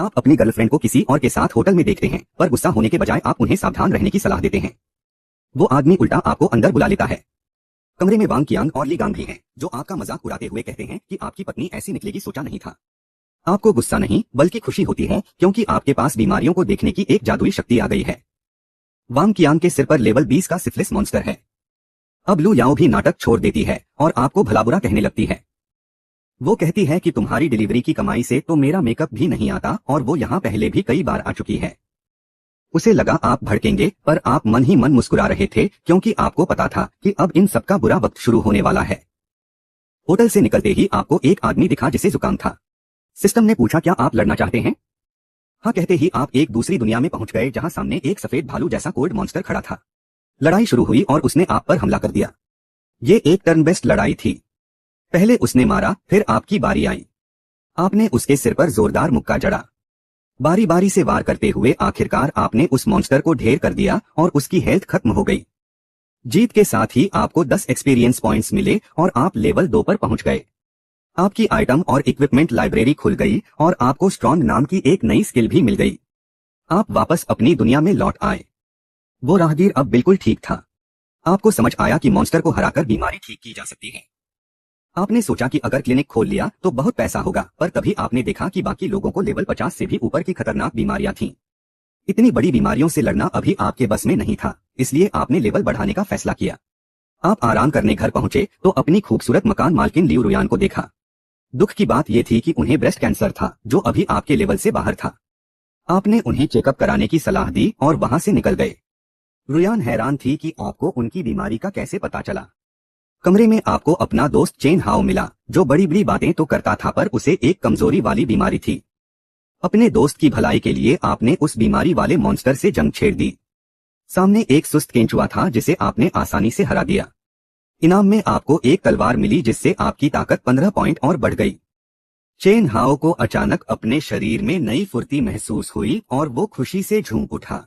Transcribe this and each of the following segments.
आप अपनी गर्लफ्रेंड को किसी और के साथ होटल में देखते हैं, पर गुस्सा होने के बजाय आप उन्हें सावधान रहने की सलाह देते हैं। वो आदमी उल्टा आपको अंदर बुला लेता है। कमरे में वांग कियांग और ली गांग भी हैं, जो आपका मजाक उड़ाते हुए कहते हैं कि आपकी पत्नी ऐसी निकलेगी सोचा नहीं था। आपको गुस्सा नहीं बल्कि खुशी होती है, क्योंकि आपके पास बीमारियों को देखने की एक जादुई शक्ति आ गई है। वांग कियांग के सिर पर लेवल 20 का सिफिलिस मॉन्स्टर है। अब लू याओ भी नाटक छोड़ देती है और आपको भला बुरा कहने लगती है। वो कहती है कि तुम्हारी डिलीवरी की कमाई से तो मेरा मेकअप भी नहीं आता, और वो यहाँ पहले भी कई बार आ चुकी है। उसे लगा आप भड़केंगे, पर आप मन ही मन मुस्कुरा रहे थे, क्योंकि आपको पता था कि अब इन सबका बुरा वक्त शुरू होने वाला है। होटल से निकलते ही आपको एक आदमी दिखा जिसे जुकाम था। सिस्टम ने पूछा, क्या आप लड़ना चाहते हैं? हाँ कहते ही आप एक दूसरी दुनिया में पहुंच गए, जहां सामने एक सफेद भालू जैसा कोल्ड मॉन्स्टर खड़ा था। लड़ाई शुरू हुई और उसने आप पर हमला कर दिया। ये एक टर्न बेस्ट लड़ाई थी। पहले उसने मारा, फिर आपकी बारी आई। आपने उसके सिर पर जोरदार मुक्का जड़ा। बारी बारी से वार करते हुए आखिरकार आपने उस मॉन्स्टर को ढेर कर दिया और उसकी हेल्थ खत्म हो गई। जीत के साथ ही आपको 10 एक्सपीरियंस पॉइंट्स मिले और आप लेवल 2 पर पहुंच गए। आपकी आइटम और इक्विपमेंट लाइब्रेरी खुल गई और आपको स्ट्रॉन्ग नाम की एक नई स्किल भी मिल गई। आप वापस अपनी दुनिया में लौट आए। वो राहगीर अब बिल्कुल ठीक था। आपको समझ आया कि मॉन्स्टर को हराकर बीमारी ठीक की जा सकती है। आपने सोचा कि अगर क्लिनिक खोल लिया तो बहुत पैसा होगा, पर तभी आपने देखा कि बाकी लोगों को लेवल 50 से भी ऊपर की खतरनाक बीमारियां थीं। इतनी बड़ी बीमारियों से लड़ना अभी आपके बस में नहीं था, इसलिए आपने लेवल बढ़ाने का फैसला किया। आप आराम करने घर पहुंचे तो अपनी खूबसूरत मकान मालकिन लियू रुयान को देखा। दुख की बात यह थी कि उन्हें ब्रेस्ट कैंसर था, जो अभी आपके लेवल से बाहर था। आपने उन्हें चेकअप कराने की सलाह दी और वहां से निकल गए। रुयान हैरान थी कि आपको उनकी बीमारी का कैसे पता चला। कमरे में आपको अपना दोस्त चेन हाओ मिला, जो बड़ी बड़ी बातें तो करता था, पर उसे एक कमजोरी वाली बीमारी थी। अपने दोस्त की भलाई के लिए आपने उस बीमारी वाले मॉन्स्टर से जंग छेड़ दी। सामने एक सुस्त केंचुआ था जिसे आपने आसानी से हरा दिया। इनाम में आपको एक तलवार मिली, जिससे आपकी ताकत 15 पॉइंट और बढ़ गई। चेन हाओ को अचानक अपने शरीर में नई फुर्ती महसूस हुई और वो खुशी से झूम उठा।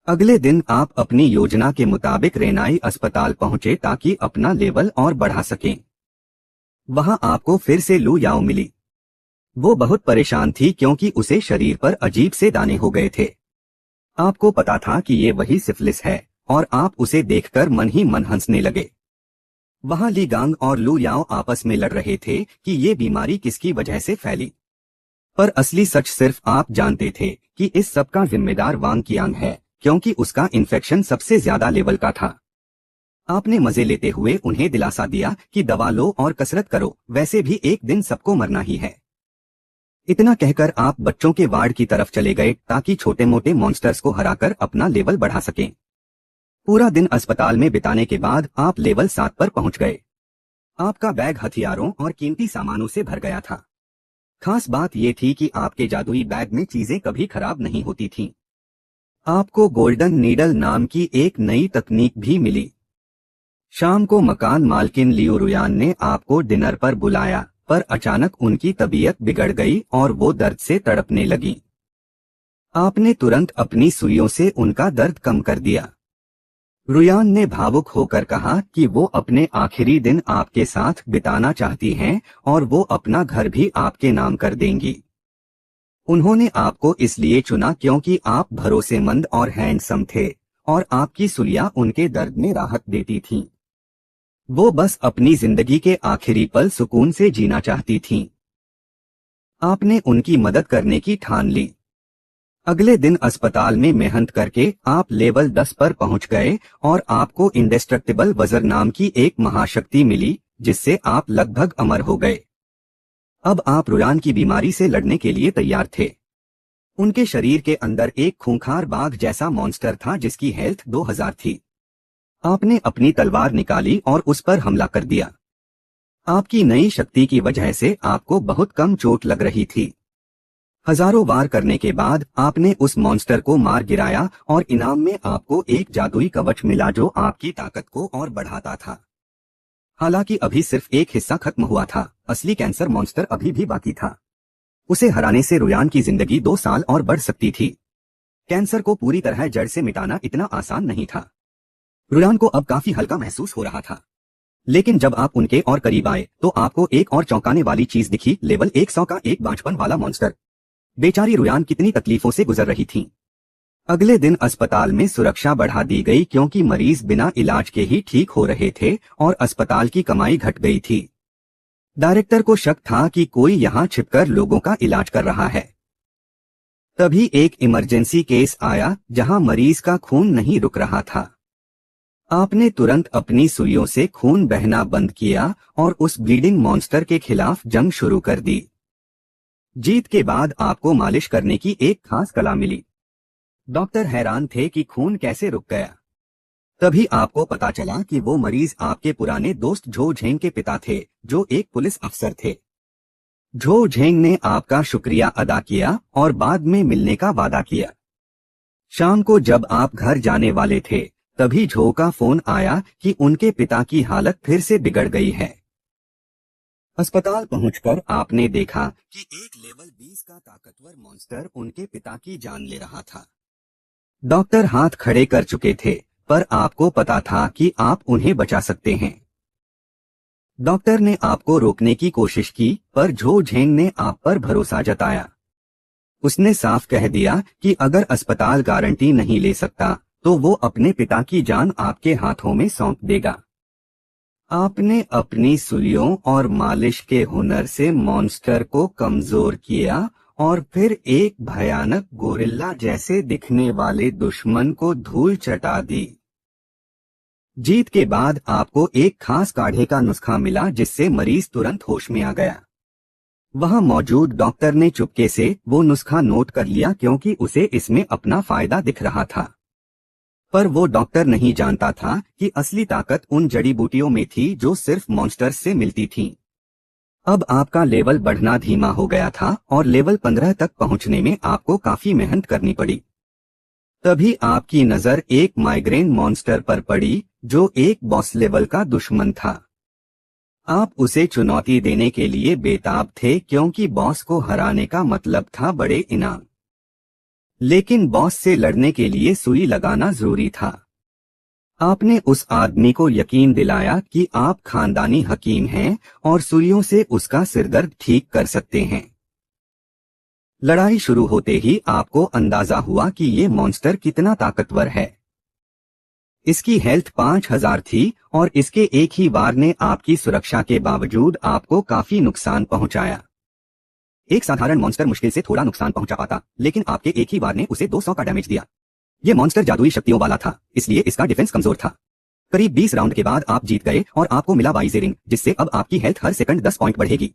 अगले दिन आप अपनी योजना के मुताबिक रेनाई अस्पताल पहुंचे ताकि अपना लेवल और बढ़ा सकें। वहां आपको फिर से लू याओ मिली। वो बहुत परेशान थी, क्योंकि उसे शरीर पर अजीब से दाने हो गए थे। आपको पता था कि ये वही सिफिलिस है, और आप उसे देखकर मन ही मन हंसने लगे। वहां ली गांग और लू याओ आपस में लड़ रहे थे कि ये बीमारी किसकी वजह से फैली, पर असली सच सिर्फ आप जानते थे कि इस सब का जिम्मेदार वांग कियांग है, क्योंकि उसका इन्फेक्शन सबसे ज्यादा लेवल का था। आपने मजे लेते हुए उन्हें दिलासा दिया कि दवा लो और कसरत करो, वैसे भी एक दिन सबको मरना ही है। इतना कहकर आप बच्चों के वार्ड की तरफ चले गए ताकि छोटे मोटे मॉन्स्टर्स को हराकर अपना लेवल बढ़ा सकें। पूरा दिन अस्पताल में बिताने के बाद आप लेवल 7 पर पहुंच गए। आपका बैग हथियारों और कीमती सामानों से भर गया था। खास बात यह थी कि आपके जादुई बैग में चीजें कभी खराब नहीं होती थीं। आपको गोल्डन नीडल नाम की एक नई तकनीक भी मिली। शाम को मकान मालकिन लियू रुयान ने आपको डिनर पर बुलाया, पर अचानक उनकी तबीयत बिगड़ गई और वो दर्द से तड़पने लगी। आपने तुरंत अपनी सुइयों से उनका दर्द कम कर दिया। रुयान ने भावुक होकर कहा कि वो अपने आखिरी दिन आपके साथ बिताना चाहती हैं और वो अपना घर भी आपके नाम कर देंगी। उन्होंने आपको इसलिए चुना क्योंकि आप भरोसेमंद और हैंडसम थे, और आपकी सुइयां उनके दर्द में राहत देती थीं। वो बस अपनी जिंदगी के आखिरी पल सुकून से जीना चाहती थीं। आपने उनकी मदद करने की ठान ली। अगले दिन अस्पताल में मेहनत करके आप लेवल 10 पर पहुंच गए और आपको इंडेस्ट्रक्टिबल वज़र नाम की एक महाशक्ति मिली, जिससे आप लगभग अमर हो गए। अब आप रुयान की बीमारी से लड़ने के लिए तैयार थे। उनके शरीर के अंदर एक खूंखार बाघ जैसा मॉन्स्टर था जिसकी हेल्थ 2000 थी। आपने अपनी तलवार निकाली और उस पर हमला कर दिया। आपकी नई शक्ति की वजह से आपको बहुत कम चोट लग रही थी। हजारों वार करने के बाद आपने उस मॉन्स्टर को मार गिराया और इनाम में आपको एक जादुई कवच मिला जो आपकी ताकत को और बढ़ाता था। हालांकि अभी सिर्फ एक हिस्सा खत्म हुआ था, असली कैंसर मॉन्स्टर अभी भी बाकी था। उसे हराने से रुयान की जिंदगी 2 साल और बढ़ सकती थी। कैंसर को पूरी तरह जड़ से मिटाना इतना आसान नहीं था। रुयान को अब काफी हल्का महसूस हो रहा था। लेकिन जब आप उनके और करीब आए तो आपको एक और चौंकाने वाली चीज दिखी, लेवल 100 का एक बांझपन वाला मॉन्स्टर। बेचारी रुयान कितनी तकलीफों से गुजर रही थी। अगले दिन अस्पताल में सुरक्षा बढ़ा दी गई क्योंकि मरीज बिना इलाज के ही ठीक हो रहे थे और अस्पताल की कमाई घट गई थी। डायरेक्टर को शक था कि कोई यहां छिपकर लोगों का इलाज कर रहा है। तभी एक इमरजेंसी केस आया जहां मरीज का खून नहीं रुक रहा था। आपने तुरंत अपनी सुइयों से खून बहना बंद किया और उस ब्लीडिंग मॉन्स्टर के खिलाफ जंग शुरू कर दी। जीत के बाद आपको मालिश करने की एक खास कला मिली। डॉक्टर हैरान थे कि खून कैसे रुक गया। तभी आपको पता चला कि वो मरीज आपके पुराने दोस्त झो झेंग के पिता थे, जो एक पुलिस अफसर थे। झो झेंग ने आपका शुक्रिया अदा किया और बाद में मिलने का वादा किया। शाम को जब आप घर जाने वाले थे, तभी झो का फोन आया कि उनके पिता की हालत फिर से बिगड़ गई है। अस्पताल पहुंचकर आपने देखा कि एक लेवल 20 का ताकतवर मॉन्स्टर उनके पिता की जान ले रहा था। डॉक्टर हाथ खड़े कर चुके थे, पर आपको पता था कि आप उन्हें बचा सकते हैं। डॉक्टर ने आपको रोकने की कोशिश की, पर झो झेंग ने आप पर भरोसा जताया। उसने साफ कह दिया कि अगर अस्पताल गारंटी नहीं ले सकता, तो वो अपने पिता की जान आपके हाथों में सौंप देगा। आपने अपनी सुइयों और मालिश के हुनर से मॉन्स्टर को कमजोर किया और फिर एक भयानक गोरिल्ला जैसे दिखने वाले दुश्मन को धूल चटा दी। जीत के बाद आपको एक खास काढ़े का नुस्खा मिला जिससे मरीज तुरंत होश में आ गया। वहां मौजूद डॉक्टर ने चुपके से वो नुस्खा नोट कर लिया क्योंकि उसे इसमें अपना फायदा दिख रहा था। पर वो डॉक्टर नहीं जानता था कि असली ताकत उन जड़ी बूटियों में थी जो सिर्फ मॉन्स्टर्स से मिलती थीं। अब आपका लेवल बढ़ना धीमा हो गया था और लेवल 15 तक पहुंचने में आपको काफी मेहनत करनी पड़ी। तभी आपकी नजर एक माइग्रेन मॉन्स्टर पर पड़ी, जो एक बॉस लेवल का दुश्मन था। आप उसे चुनौती देने के लिए बेताब थे क्योंकि बॉस को हराने का मतलब था बड़े इनाम। लेकिन बॉस से लड़ने के लिए सुई लगाना जरूरी था। आपने उस आदमी को यकीन दिलाया कि आप खानदानी हकीम हैं और सुइयों से उसका सिरदर्द ठीक कर सकते हैं। लड़ाई शुरू होते ही आपको अंदाजा हुआ कि ये मॉन्स्टर कितना ताकतवर है। इसकी हेल्थ 5000 थी और इसके एक ही वार ने आपकी सुरक्षा के बावजूद आपको काफी नुकसान पहुंचाया। एक साधारण मॉन्स्टर मुश्किल से थोड़ा नुकसान पहुंचा पाता, लेकिन आपके एक ही वार ने उसे 200 का डैमेज दिया। ये मॉन्स्टर जादुई शक्तियों वाला था, इसलिए इसका डिफेंस कमजोर था। करीब 20 राउंड के बाद आप जीत गए और आपको मिला वाइज रिंग, जिससे अब आपकी हेल्थ हर सेकंड 10 पॉइंट बढ़ेगी।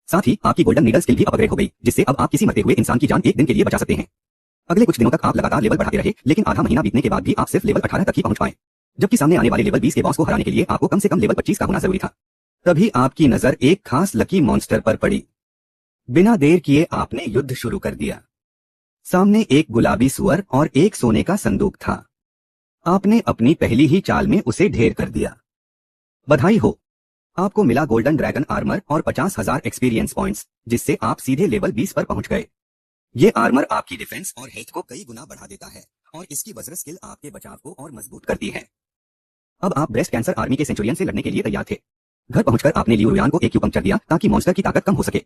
साथ ही आपकी गोल्डन नीडल स्किल भी अपग्रेड हो गई, जिससे अब आप किसी मरते हुए इंसान की जान एक दिन के लिए बचा सकते हैं। अगले कुछ दिनों तक आप लगातार लेवल बढ़ाते रहे, लेकिन आधा महीना बीतने के बाद भी आप सिर्फ लेवल 18 तक ही पहुंच पाए, जबकि सामने आने वाले लेवल 20 के बॉस को हराने के लिए आपको कम से कम लेवल 25 का होना जरूरी था। तभी आपकी नजर एक खास लकी मॉन्स्टर पर पड़ी। बिना देर किए आपने युद्ध शुरू कर दिया। सामने एक गुलाबी सुअर और एक सोने का संदूक था। आपने अपनी पहली ही चाल में उसे ढेर कर दिया। बधाई हो, आपको मिला गोल्डन ड्रैगन आर्मर और 50,000 एक्सपीरियंस पॉइंट्स, जिससे आप सीधे लेवल 20 पर पहुंच गए। ये आर्मर आपकी डिफेंस और हेल्थ को कई गुना बढ़ा देता है और इसकी वज्र स्किल आपके बचाव को और मजबूत करती है। अब आप ब्रेस्ट कैंसर आर्मी के सेंचुरियन से लड़ने के लिए तैयार थे। घर पहुंचकर आपने लियू रुयान को एक पंक्चर दिया ताकि मॉन्स्टर की ताकत कम हो सके।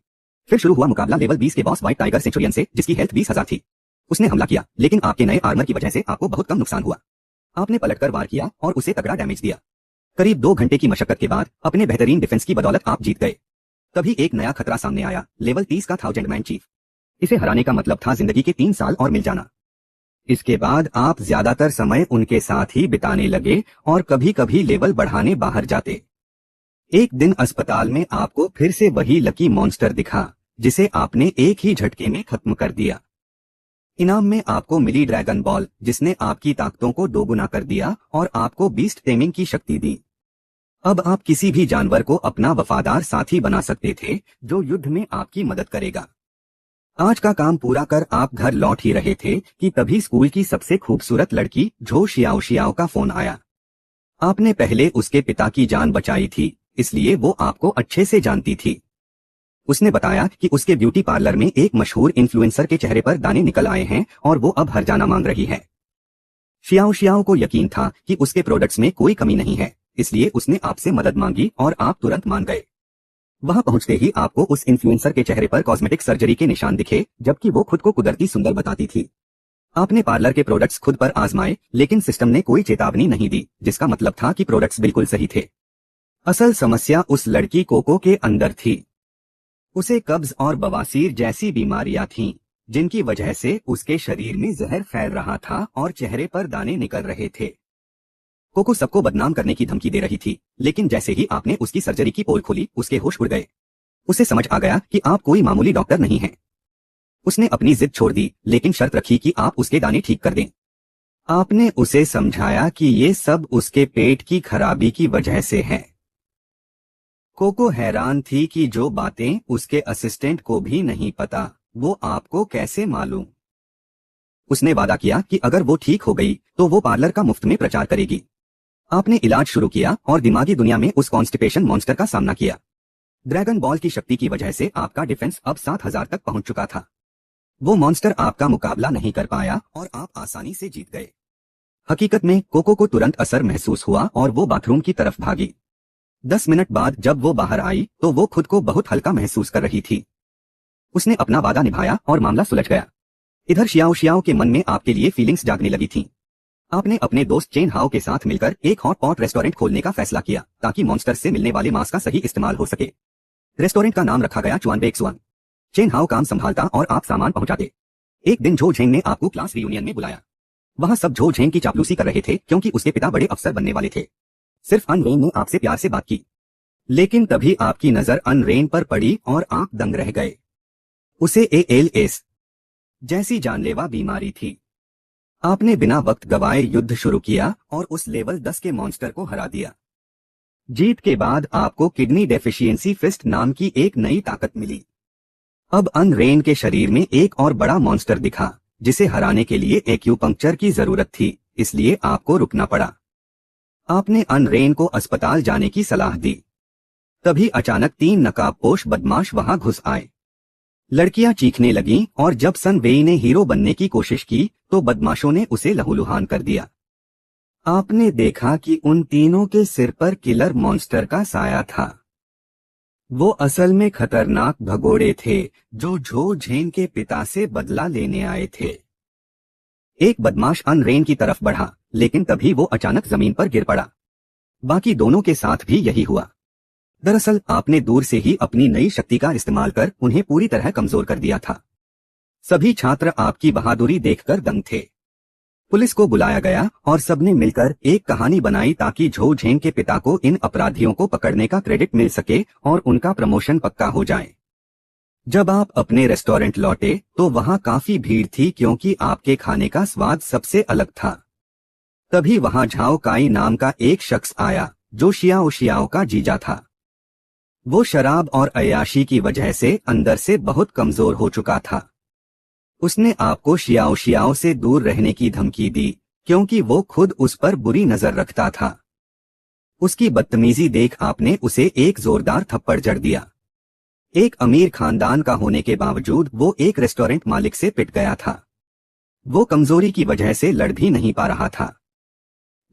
फिर शुरू हुआ मुकाबला लेवल 20 के बॉस व्हाइट टाइगर सेंचुरियन से, जिसकी हेल्थ 20,000 थी। उसने हमला किया, लेकिन आपके नए आर्मर की वजह से आपको बहुत कम नुकसान हुआ। आपने पलटकर वार किया और उसे तगड़ा डैमेज दिया। करीब 2 घंटे की मशक्कत के बाद अपने बेहतरीन डिफेंस की बदौलत आप जीत गए। तभी एक नया खतरा सामने आया, लेवल 30 का 1000 मैन चीफ। इसे हराने का मतलब था जिंदगी के 3 साल और मिल जाना। इसके बाद आप ज्यादातर समय उनके साथ ही बिताने लगे और कभी कभी लेवल बढ़ाने बाहर जाते। एक दिन अस्पताल में आपको फिर से वही लकी मॉन्स्टर दिखा, जिसे आपने एक ही झटके में खत्म कर दिया। इनाम में आपको मिली ड्रैगन बॉल, जिसने आपकी ताकतों को दोगुना कर दिया और आपको बीस्ट टेमिंग की शक्ति दी। अब आप किसी भी जानवर को अपना वफादार साथी बना सकते थे, जो युद्ध में आपकी मदद करेगा। आज का काम पूरा कर आप घर लौट ही रहे थे कि तभी स्कूल की सबसे खूबसूरत लड़की झो शियाओ शियाओ का फोन आया। आपने पहले उसके पिता की जान बचाई थी, इसलिए वो आपको अच्छे से जानती थी। उसने बताया कि उसके ब्यूटी पार्लर में एक मशहूर इन्फ्लुएंसर के चेहरे पर दाने निकल आए हैं और वो अब हर जाना मांग रही है। शियाओ शियाओ को यकीन था कि उसके प्रोडक्ट्स में कोई कमी नहीं है, इसलिए उसने आपसे मदद मांगी और आप तुरंत मान गए। वहां पहुंचते ही आपको उस इन्फ्लुएंसर के चेहरे पर कॉस्मेटिक सर्जरी के निशान दिखे, जबकि वो खुद को कुदरती सुंदर बताती थी। आपने पार्लर के प्रोडक्ट्स खुद पर आजमाए, लेकिन सिस्टम ने कोई चेतावनी नहीं दी, जिसका मतलब था कि प्रोडक्ट्स बिल्कुल सही थे। असल समस्या उस लड़की कोको के अंदर थी। उसे कब्ज और बवासीर जैसी बीमारियां थीं, जिनकी वजह से उसके शरीर में जहर फैल रहा था और चेहरे पर दाने निकल रहे थे। कोको सबको बदनाम करने की धमकी दे रही थी, लेकिन जैसे ही आपने उसकी सर्जरी की पोल खोली, उसके होश उड़ गए। उसे समझ आ गया कि आप कोई मामूली डॉक्टर नहीं हैं। उसने अपनी जिद छोड़ दी, लेकिन शर्त रखी कि आप उसके दाने ठीक कर दें। आपने उसे समझाया कि ये सब उसके पेट की खराबी की वजह से है। कोको हैरान थी कि जो बातें उसके असिस्टेंट को भी नहीं पता, वो आपको कैसे मालूम। उसने वादा किया कि अगर वो ठीक हो गई तो वो पार्लर का मुफ्त में प्रचार करेगी। आपने इलाज शुरू किया और दिमागी दुनिया में उस कॉन्स्टिपेशन मॉन्स्टर का सामना किया। ड्रैगन बॉल की शक्ति की वजह से आपका डिफेंस अब 7000 तक पहुंच चुका था। वो मॉन्स्टर आपका मुकाबला नहीं कर पाया और आप आसानी से जीत गए। हकीकत में कोको को तुरंत असर महसूस हुआ और वो बाथरूम की तरफ भागी। 10 मिनट बाद जब वो बाहर आई तो वो खुद को बहुत हल्का महसूस कर रही थी। उसने अपना वादा निभाया और मामला सुलझ गया। इधर शियाओ शियाओ के मन में आपके लिए फीलिंग्स जागने लगी थीं। आपने अपने दोस्त चेन हाओ के साथ मिलकर एक हॉट पॉट रेस्टोरेंट खोलने का फैसला किया, ताकि मॉन्स्टर से मिलने वाले मांस का सही इस्तेमाल हो सके। रेस्टोरेंट का नाम रखा गया चुआन बेक सुआन। चेन हाओ काम संभालता और आप सामान पहुंचाते। एक दिन झो झेंग ने आपको क्लास रियूनियन में बुलाया। वहां सब झो झेंग की चापलूसी कर रहे थे, क्योंकि उसके पिता बड़े अफसर बनने वाले थे। सिर्फ अनरेन ने आपसे प्यार से बात की, लेकिन तभी आपकी नजर अनरेन पर पड़ी और आप दंग रह गए। उसे ALS जैसी जानलेवा बीमारी थी। आपने बिना वक्त गवाए युद्ध शुरू किया और उस लेवल 10 के मॉन्स्टर को हरा दिया। जीत के बाद आपको किडनी डेफिशिएंसी फिस्ट नाम की एक नई ताकत मिली। अब अनरेन के शरीर में एक और बड़ा मॉन्स्टर दिखा, जिसे हराने के लिए एक्यूपंक्चर की जरूरत थी, इसलिए आपको रुकना पड़ा। आपने अनरेन को अस्पताल जाने की सलाह दी। तभी अचानक 3 नकाबपोश बदमाश वहां घुस आए। लड़कियां चीखने लगीं और जब सन वेई ने हीरो बनने की कोशिश की तो बदमाशों ने उसे लहूलुहान कर दिया। आपने देखा कि उन तीनों के सिर पर किलर मॉन्स्टर का साया था। वो असल में खतरनाक भगोड़े थे, जो झो झेंग के पिता से बदला लेने आए थे। एक बदमाश अनरेन की तरफ बढ़ा, लेकिन तभी वो अचानक जमीन पर गिर पड़ा। बाकी दोनों के साथ भी यही हुआ। दरअसल आपने दूर से ही अपनी नई शक्ति का इस्तेमाल कर उन्हें पूरी तरह कमजोर कर दिया था। सभी छात्र आपकी बहादुरी देखकर दंग थे। पुलिस को बुलाया गया और सबने मिलकर एक कहानी बनाई, ताकि झो झेंग के पिता को इन अपराधियों को पकड़ने का क्रेडिट मिल सके और उनका प्रमोशन पक्का हो जाए। जब आप अपने रेस्टोरेंट लौटे तो वहां काफी भीड़ थी, क्योंकि आपके खाने का स्वाद सबसे अलग था। तभी वहां झाओ काई नाम का एक शख्स आया, जो शियाओ शियाओ का जीजा था। वो शराब और अय्याशी की वजह से अंदर से बहुत कमजोर हो चुका था। उसने आपको शियाओ शियाओ से दूर रहने की धमकी दी, क्योंकि वो खुद उस पर बुरी नजर रखता था। उसकी बदतमीजी देख आपने उसे एक जोरदार थप्पड़ जड़ दिया। एक अमीर खानदान का होने के बावजूद वो एक रेस्टोरेंट मालिक से पिट गया था। वो कमजोरी की वजह से लड़ भी नहीं पा रहा था।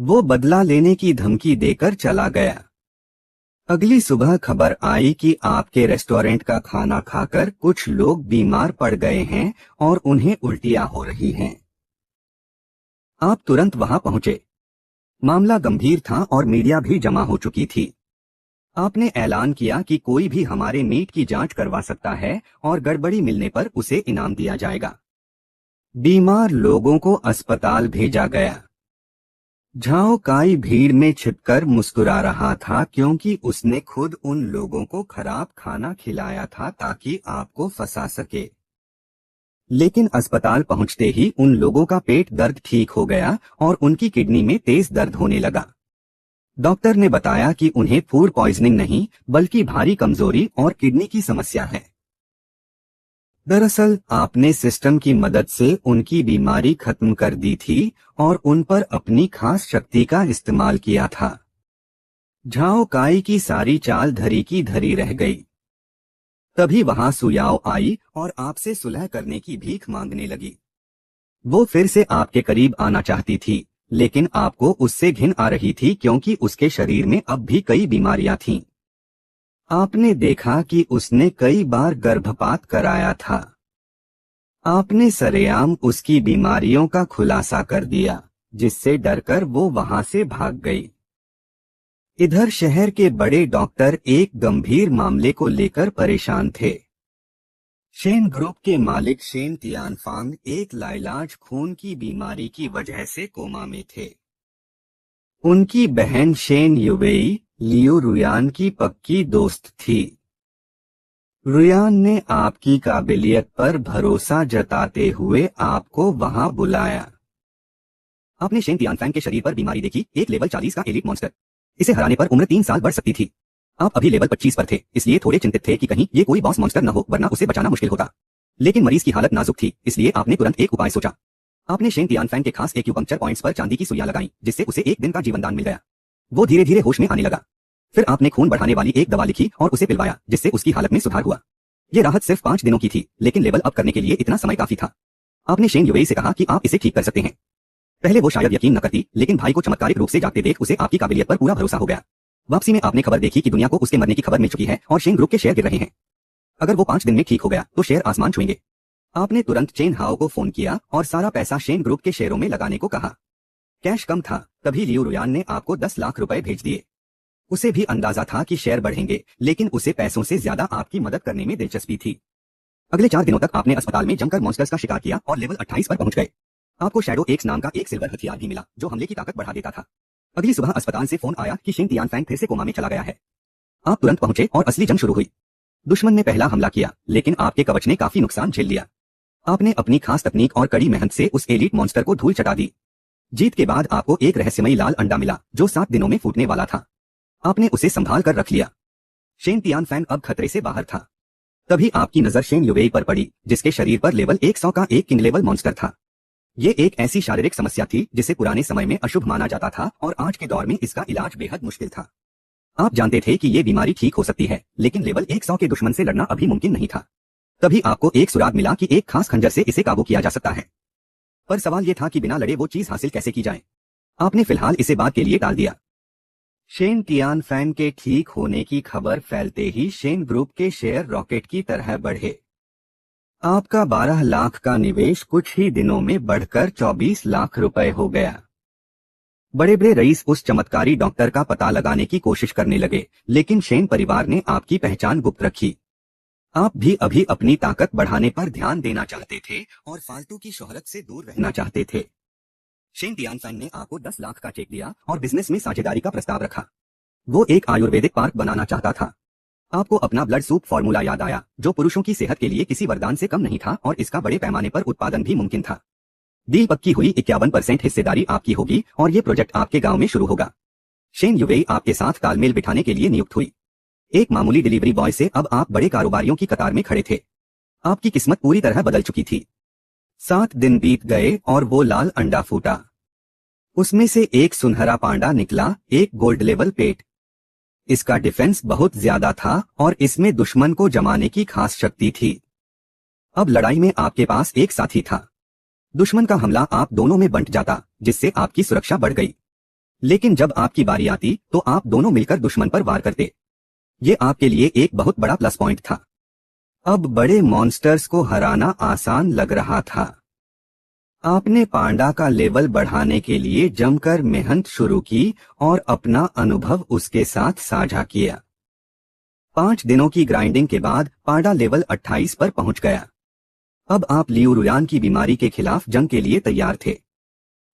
वो बदला लेने की धमकी देकर चला गया। अगली सुबह खबर आई कि आपके रेस्टोरेंट का खाना खाकर कुछ लोग बीमार पड़ गए हैं और उन्हें उल्टियां हो रही हैं। आप तुरंत वहां पहुंचे। मामला गंभीर था और मीडिया भी जमा हो चुकी थी। आपने ऐलान किया कि कोई भी हमारे मीट की जांच करवा सकता है और गड़बड़ी मिलने पर उसे इनाम दिया जाएगा। बीमार लोगों को अस्पताल भेजा गया। झाओ काई भीड़ में छिपकर मुस्कुरा रहा था, क्योंकि उसने खुद उन लोगों को खराब खाना खिलाया था ताकि आपको फंसा सके। लेकिन अस्पताल पहुंचते ही उन लोगों का पेट दर्द ठीक हो गया और उनकी किडनी में तेज दर्द होने लगा। डॉक्टर ने बताया कि उन्हें फूड पॉइजनिंग नहीं, बल्कि भारी कमजोरी और किडनी की समस्या है। दरअसल आपने सिस्टम की मदद से उनकी बीमारी खत्म कर दी थी और उन पर अपनी खास शक्ति का इस्तेमाल किया था। झाओ काई की सारी चाल धरी की धरी रह गई। तभी वहां सुयाओ आई और आपसे सुलह करने की भीख मांगने लगी। वो फिर से आपके करीब आना चाहती थी, लेकिन आपको उससे घिन आ रही थी, क्योंकि उसके शरीर में अब भी कई बीमारियां थीं। आपने देखा कि उसने कई बार गर्भपात कराया था। आपने सरेआम उसकी बीमारियों का खुलासा कर दिया, जिससे डरकर वो वहां से भाग गई। इधर शहर के बड़े डॉक्टर एक गंभीर मामले को लेकर परेशान थे। शेन ग्रुप के मालिक शेन तियानफांग एक लाइलाज खून की बीमारी की वजह से कोमा में थे। उनकी बहन शेन युवेई लियू रुयान की पक्की दोस्त थी। रुयान ने आपकी काबिलियत पर भरोसा जताते हुए आपको वहां बुलाया। आपने शेन तियानफैंग के शरीर पर बीमारी देखी, एक लेवल 40 का एलिट मॉन्स्टर। इसे हराने पर उम्र 3 साल बढ़ सकती थी। आप अभी लेवल 25 पर थे, इसलिए थोड़े चिंतित थे कि कहीं ये कोई बॉस मॉन्स्टर न हो, वरना उसे बचाना मुश्किल होता। लेकिन मरीज की हालत नाजुक थी, इसलिए आपने तुरंत एक उपाय सोचा। आपने शेन तियानफैंग के खास एक्यूपंक्चर पॉइंट्स पर चांदी की सुइयां लगाई, जिससे उसे एक दिन का जीवनदान मिल गया। वो धीरे धीरे होश में आने लगा। फिर आपने खून बढ़ाने वाली एक दवा लिखी और उसे पिलवाया, जिससे उसकी हालत में सुधार हुआ। ये राहत सिर्फ 5 दिनों की थी, लेकिन लेवल अप करने के लिए इतना समय काफी था। आपने शेन युवेई से कहा कि आप इसे ठीक कर सकते हैं। पहले वो शायद यकीन न करती, लेकिन भाई को चमत्कारिक रूप से जागते देख उसे आपकी काबिलियत पर पूरा भरोसा हो गया। वापसी में आपने खबर देखी कि दुनिया को उसके मरने की खबर मिल चुकी है और शेन ग्रुप के शेयर गिर रहे हैं। अगर वो 5 दिन में ठीक हो गया तो शेयर आसमान छुएंगे। आपने तुरंत चेन हाओ को फोन किया और सारा पैसा शेन ग्रुप के शेयरों में लगाने को कहा। कैश कम था, तभी लियू रुयान ने आपको 10 लाख रुपए भेज दिए। उसे भी अंदाजा था कि शेयर बढ़ेंगे, लेकिन उसे पैसों से ज्यादा आपकी मदद करने में दिलचस्पी थी। अगले 4 दिनों तक आपने अस्पताल में जमकर मॉन्स्टर्स का शिकार किया और लेवल 28 पर पहुंच गए। आपको शैडो एक्स नाम का एक सिल्वर हथियार भी मिला, जो हमले की ताकत बढ़ा देता था। अगली सुबह अस्पताल से फोन आया कि शेन तियानफैंग फिर से कोमा में चला गया है। आप तुरंत पहुंचे और असली जंग शुरू हुई। दुश्मन ने पहला हमला किया, लेकिन आपके कवच ने काफी नुकसान झेल लिया। आपने अपनी खास तकनीक और कड़ी मेहनत से उस एलीट मॉन्स्टर को धूल चटा दी। जीत के बाद आपको एक रहस्यमयी लाल अंडा मिला, जो 7 दिनों में फूटने वाला था। आपने उसे संभाल कर रख लिया। शेन तियानफैंग अब खतरे से बाहर था। तभी आपकी नजर शेन युवेई पर पड़ी, जिसके शरीर पर लेवल 100 का एक किंग लेवल मॉन्स्टर था। ये एक ऐसी शारीरिक समस्या थी जिसे पुराने समय में अशुभ माना जाता था और आज के दौर में इसका इलाज बेहद मुश्किल था। आप जानते थे कि ये बीमारी ठीक हो सकती है, लेकिन लेवल 100 के दुश्मन से लड़ना अभी मुमकिन नहीं था। तभी आपको एक सुराग मिला कि एक खास खंजर से इसे काबू किया जा सकता है। पर सवाल ये था कि बिना लड़े वो चीज हासिल कैसे की जाए। आपने फिलहाल इसे बाद के लिए टाल दिया। शेन तियानफैंग के ठीक होने की खबर फैलते ही शेन ग्रुप के शेयर रॉकेट की तरह बढ़े। आपका 12 लाख का निवेश कुछ ही दिनों में बढ़कर 24 लाख रुपए हो गया। बड़े बड़े रईस उस चमत्कारी डॉक्टर का पता लगाने की कोशिश करने लगे, लेकिन शेन परिवार ने आपकी पहचान गुप्त रखी। आप भी अभी अपनी ताकत बढ़ाने पर ध्यान देना चाहते थे और फालतू की शोहरत से दूर रहना चाहते थे। शेन तियानफैंग ने आपको 10 लाख का चेक दिया और बिजनेस में साझेदारी का प्रस्ताव रखा। वो एक आयुर्वेदिक पार्क बनाना चाहता था। आपको अपना ब्लड सूप फॉर्मूला याद आया, जो पुरुषों की सेहत के लिए किसी वरदान से कम नहीं था और इसका बड़े पैमाने पर उत्पादन भी मुमकिन था। डील पक्की हुई, 51% हिस्सेदारी आपकी होगी और ये प्रोजेक्ट आपके गांव में शुरू होगा। शेन युवेई आपके साथ तालमेल बिठाने के लिए नियुक्त हुई। एक मामूली डिलीवरी बॉय से अब आप बड़े कारोबारियों की कतार में खड़े थे। आपकी किस्मत पूरी तरह बदल चुकी थी। 7 दिन बीत गए और वो लाल अंडा फूटा। उसमें से एक सुनहरा पांडा निकला, एक गोल्ड लेवल पेट। इसका डिफेंस बहुत ज्यादा था और इसमें दुश्मन को जमाने की खास शक्ति थी। अब लड़ाई में आपके पास एक साथी था। दुश्मन का हमला आप दोनों में बंट जाता, जिससे आपकी सुरक्षा बढ़ गई। लेकिन जब आपकी बारी आती तो आप दोनों मिलकर दुश्मन पर वार करते। ये आपके लिए एक बहुत बड़ा प्लस पॉइंट था। अब बड़े मॉन्स्टर्स को हराना आसान लग रहा था। आपने पांडा का लेवल बढ़ाने के लिए जमकर मेहनत शुरू की और अपना अनुभव उसके साथ साझा किया। 5 दिनों की ग्राइंडिंग के बाद पांडा लेवल 28 पर पहुंच गया। अब आप लियू रुयान की बीमारी के खिलाफ जंग के लिए तैयार थे।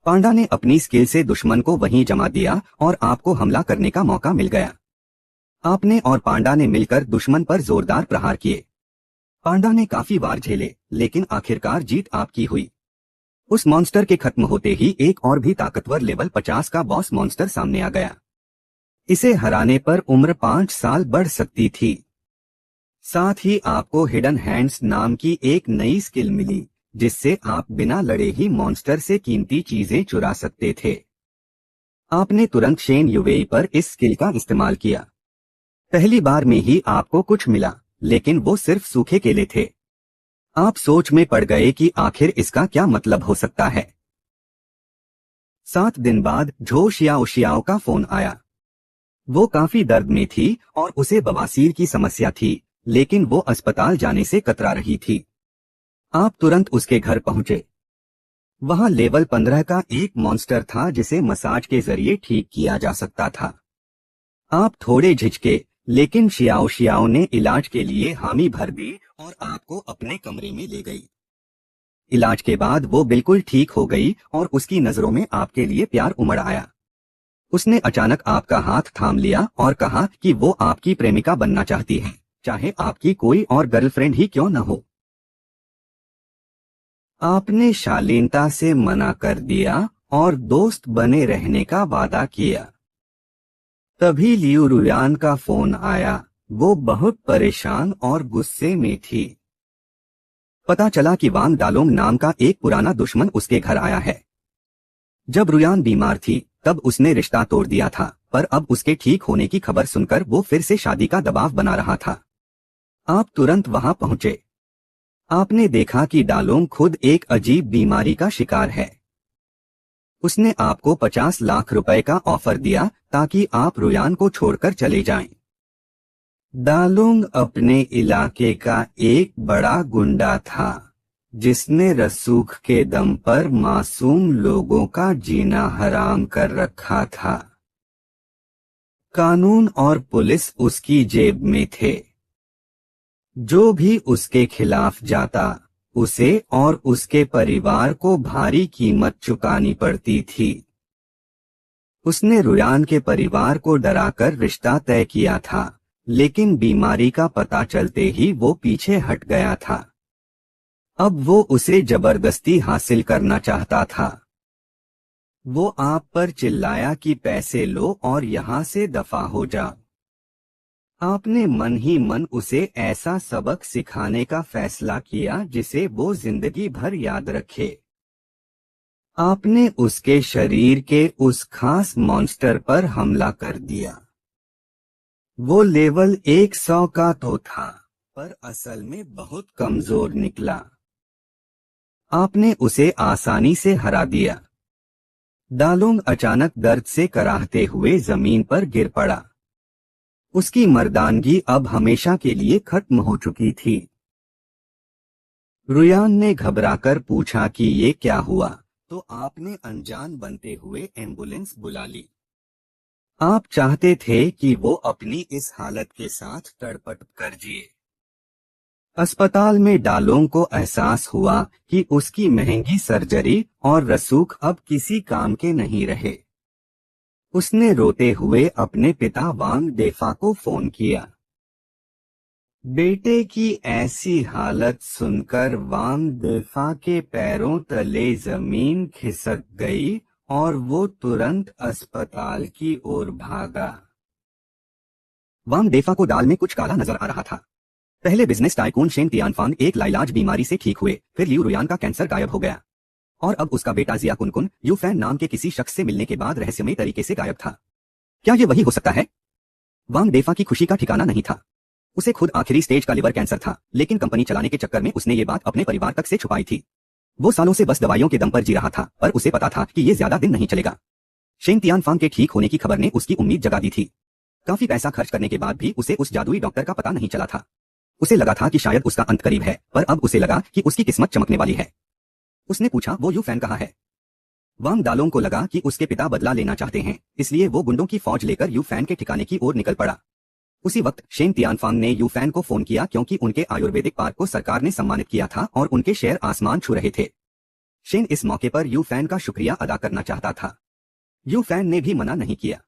पांडा ने अपनी स्किल से दुश्मन को वहीं जमा दिया और आपको हमला करने का मौका मिल गया। आपने और पांडा ने मिलकर दुश्मन पर जोरदार प्रहार किए। पांडा ने काफी वार झेले, लेकिन आखिरकार जीत आपकी हुई। उस मॉन्स्टर के खत्म होते ही एक और भी ताकतवर लेवल 50 का बॉस मॉन्स्टर सामने आ गया। इसे हराने पर उम्र 5 साल बढ़ सकती थी। साथ ही आपको हिडन हैंड्स नाम की एक नई स्किल मिली, जिससे आप बिना लड़े ही मॉन्स्टर से कीमती चीजें चुरा सकते थे। आपने तुरंत शेन युवेई पर इस स्किल का इस्तेमाल किया। पहली बार में ही आपको कुछ मिला, लेकिन वो सिर्फ सूखे केले थे। आप सोच में पड़ गए कि आखिर इसका क्या मतलब हो सकता है। 7 दिन बाद झो शियाओ शियाओ का फोन आया। वो काफी दर्द में थी और उसे बवासीर की समस्या थी, लेकिन वो अस्पताल जाने से कतरा रही थी। आप तुरंत उसके घर पहुंचे। वहां लेवल 15 का एक मॉन्स्टर था जिसे मसाज के जरिए ठीक किया जा सकता था। आप थोड़े झिझके, लेकिन शियाओ शियाओ ने इलाज के लिए हामी भर दी और आपको अपने कमरे में ले गई। इलाज के बाद वो बिल्कुल ठीक हो गई और उसकी नजरों में आपके लिए प्यार उमड़ आया। उसने अचानक आपका हाथ थाम लिया और कहा कि वो आपकी प्रेमिका बनना चाहती है, चाहे आपकी कोई और गर्लफ्रेंड ही क्यों न हो। आपने शालीनता से मना कर दिया और दोस्त बने रहने का वादा किया। तभी लियू रुयान का फोन आया। वो बहुत परेशान और गुस्से में थी। पता चला कि वांग डालोंग नाम का एक पुराना दुश्मन उसके घर आया है। जब रुयान बीमार थी तब उसने रिश्ता तोड़ दिया था, पर अब उसके ठीक होने की खबर सुनकर वो फिर से शादी का दबाव बना रहा था। आप तुरंत वहां पहुंचे। आपने देखा कि डालोंग खुद एक अजीब बीमारी का शिकार है। उसने आपको 50 लाख रुपए का ऑफर दिया ताकि आप रुयान को छोड़कर चले जाएं। डालोंग अपने इलाके का एक बड़ा गुंडा था, जिसने रसूख के दम पर मासूम लोगों का जीना हराम कर रखा था। कानून और पुलिस उसकी जेब में थे। जो भी उसके खिलाफ जाता, उसे और उसके परिवार को भारी कीमत चुकानी पड़ती थी। उसने रुयान के परिवार को डराकर रिश्ता तय किया था, लेकिन बीमारी का पता चलते ही वो पीछे हट गया था। अब वो उसे जबरदस्ती हासिल करना चाहता था। वो आप पर चिल्लाया कि पैसे लो और यहाँ से दफा हो जाओ। आपने मन ही मन उसे ऐसा सबक सिखाने का फैसला किया जिसे वो जिंदगी भर याद रखे। आपने उसके शरीर के उस खास मॉन्स्टर पर हमला कर दिया। वो लेवल 100 का तो था, पर असल में बहुत कमजोर निकला। आपने उसे आसानी से हरा दिया। डालोंग अचानक दर्द से कराहते हुए जमीन पर गिर पड़ा। उसकी मर्दानगी अब हमेशा के लिए खत्म हो चुकी थी। रुयान ने घबराकर पूछा कि ये क्या हुआ, तो आपने अनजान बनते हुए एम्बुलेंस बुला ली। आप चाहते थे कि वो अपनी इस हालत के साथ तड़पट कर जिए। अस्पताल में डालोंग को एहसास हुआ कि उसकी महंगी सर्जरी और रसूख अब किसी काम के नहीं रहे। उसने रोते हुए अपने पिता वांग डेफा को फोन किया। बेटे की ऐसी हालत सुनकर वांग डेफा के पैरों तले जमीन खिसक गई और वो तुरंत अस्पताल की ओर भागा। वांग डेफा को दाल में कुछ काला नजर आ रहा था। पहले बिजनेस टाइकून शेन तियानफांग एक लाइलाज बीमारी से ठीक हुए, फिर लियू रुयान का कैंसर गायब हो गया, और अब उसका बेटा जिया कुनकुन यू फैन नाम के किसी शख्स से मिलने के बाद रहस्यमय तरीके से गायब था। क्या ये वही हो सकता है? वांग डेफा की खुशी का ठिकाना नहीं था। उसे खुद आखिरी स्टेज का लिवर कैंसर था, लेकिन कंपनी चलाने के चक्कर में उसने ये बात अपने परिवार तक से छुपाई थी। वो सालों से बस दवाइयों के दम पर जी रहा था, पर उसे पता था कि ये ज्यादा दिन नहीं चलेगा। शेन तियानफांग के ठीक होने की खबर ने उसकी उम्मीद जगा दी थी। काफी पैसा खर्च करने के बाद भी उसे उस जादुई डॉक्टर का पता नहीं चला था। उसे लगा था कि शायद उसका अंत करीब है, पर अब उसे लगा कि उसकी किस्मत चमकने वाली है। उसने पूछा, वो यू फैन कहाँ है? वांग डालोंग को लगा कि उसके पिता बदला लेना चाहते हैं, इसलिए वो गुंडों की फौज लेकर यू फैन के ठिकाने की ओर निकल पड़ा। उसी वक्त शेन तियानफांग ने यू फैन को फोन किया, क्योंकि उनके आयुर्वेदिक पार्क को सरकार ने सम्मानित किया था और उनके शेयर आसमान छू रहे थे। शेन इस मौके पर यू फैन का शुक्रिया अदा करना चाहता था। यू फैन ने भी मना नहीं किया।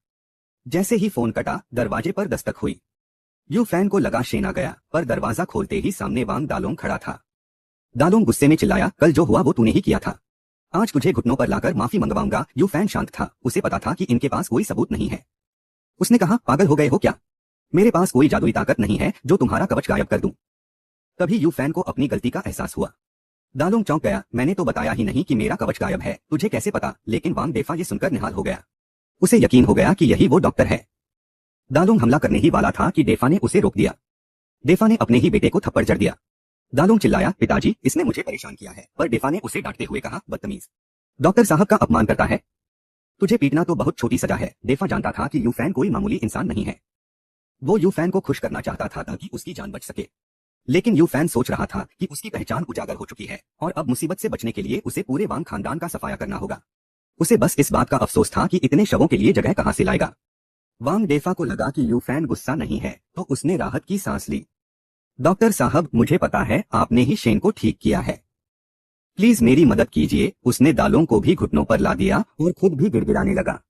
जैसे ही फोन कटा, दरवाजे पर दस्तक हुई। यू फैन को लगा शेन आ गया, पर दरवाजा खोलते ही सामने वांग डालोंग खड़ा था। डालोंग गुस्से में चिल्लाया, कल जो हुआ वो तूने ही किया था। आज तुझे घुटनों पर लाकर माफी मंगवाऊंगा। यू फैन शांत था, उसे पता था कि इनके पास कोई सबूत नहीं है। उसने कहा, पागल हो गए हो क्या? मेरे पास कोई जादुई ताकत नहीं है जो तुम्हारा कवच गायब कर दूं। तभी यू फैन को अपनी गलती का एहसास हुआ। डालोंग चौंक गया, मैंने तो बताया ही नहीं कि मेरा कवच गायब है, तुझे कैसे पता? लेकिन वांग डेफा ये सुनकर निहाल हो गया। उसे यकीन हो गया कि यही वो डॉक्टर है। डालोंग हमला करने ही वाला था कि डेफा ने उसे रोक दिया। डेफा ने अपने ही बेटे को थप्पड़ जड़ दिया। डालोंग चिल्लाया, पिताजी, इसने मुझे परेशान किया है, पर डेफा ने उसे डांटते हुए कहा, बदतमीज, डॉक्टर साहब का अपमान करता है। तुझे पीटना तो बहुत छोटी सजा है। डेफा जानता था कि यूफैन कोई मामूली इंसान नहीं है। वो यूफैन को खुश करना चाहता था ताकि उसकी जान बच सके। लेकिन यूफैन सोच रहा था कि उसकी पहचान उजागर हो चुकी है और अब मुसीबत से बचने के लिए उसे पूरे वांग खानदान का सफाया करना होगा। उसे बस इस बात का अफसोस था कि इतने शवों के लिए जगह कहां से लाएगा। वांग डेफा को लगा कि यूफैन गुस्सा नहीं है, तो उसने राहत की सांस ली। डॉक्टर साहब, मुझे पता है आपने ही शेन को ठीक किया है। प्लीज मेरी मदद कीजिए। उसने दालों को भी घुटनों पर ला दिया और खुद भी गिड़गिड़ाने लगा।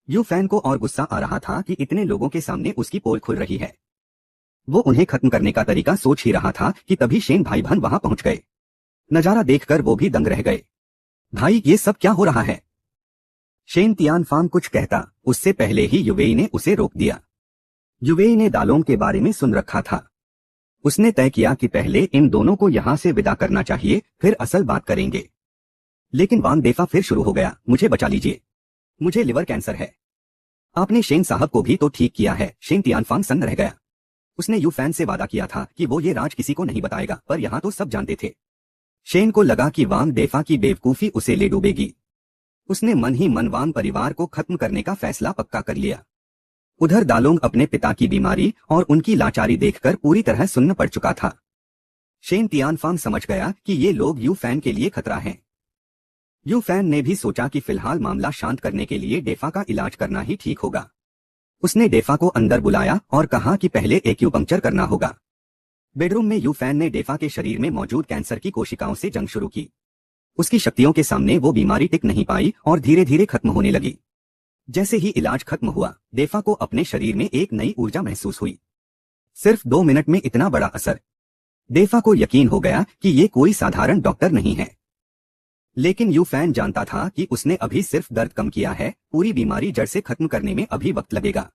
यूफैन को और गुस्सा आ रहा था कि इतने लोगों के सामने उसकी पोल खुल रही है। वो उन्हें खत्म करने का तरीका सोच ही रहा था कि तभी शेन भाई बहन वहां पहुंच गए। नजारा देखकर वो भी दंग रह गए। भाई, ये सब क्या हो रहा है? शेन तियानफांग कुछ कहता, उससे पहले ही युवेई ने उसे रोक दिया। युवेई ने दालोंग के बारे में सुन रखा था। उसने तय किया कि पहले इन दोनों को यहां से विदा करना चाहिए, फिर असल बात करेंगे। लेकिन वांग डेफा फिर शुरू हो गया, मुझे बचा लीजिए, मुझे लिवर कैंसर है। आपने शेन साहब को भी तो ठीक किया है। शेन तियानफांग सन्न रह गया। उसने यूफैन से वादा किया था कि वो ये राज किसी को नहीं बताएगा, पर यहाँ तो सब जानते थे। शेन को लगा कि वांग डेफा की बेवकूफी उसे ले डूबेगी। उसने मन ही मन वांग परिवार को खत्म करने का फैसला पक्का कर लिया। उधर दालोंग अपने पिता की बीमारी और उनकी लाचारी देखकर पूरी तरह सुन्न पड़ चुका था। शेन तियानफांग समझ गया कि ये लोग यूफैन के लिए खतरा हैं। यूफैन ने भी सोचा कि फिलहाल मामला शांत करने के लिए डेफा का इलाज करना ही ठीक होगा। उसने डेफा को अंदर बुलाया और कहा कि पहले एक्यूपंक्चर करना होगा। बेडरूम में यूफैन ने डेफा के शरीर में मौजूद कैंसर की कोशिकाओं से जंग शुरू की। उसकी शक्तियों के सामने वो बीमारी टिक नहीं पाई और धीरे धीरे खत्म होने लगी। जैसे ही इलाज खत्म हुआ, डेफा को अपने शरीर में एक नई ऊर्जा महसूस हुई। सिर्फ 2 मिनट में इतना बड़ा असर। डेफा को यकीन हो गया कि ये कोई साधारण डॉक्टर नहीं है। लेकिन यूफैन जानता था कि उसने अभी सिर्फ दर्द कम किया है, पूरी बीमारी जड़ से खत्म करने में अभी वक्त लगेगा।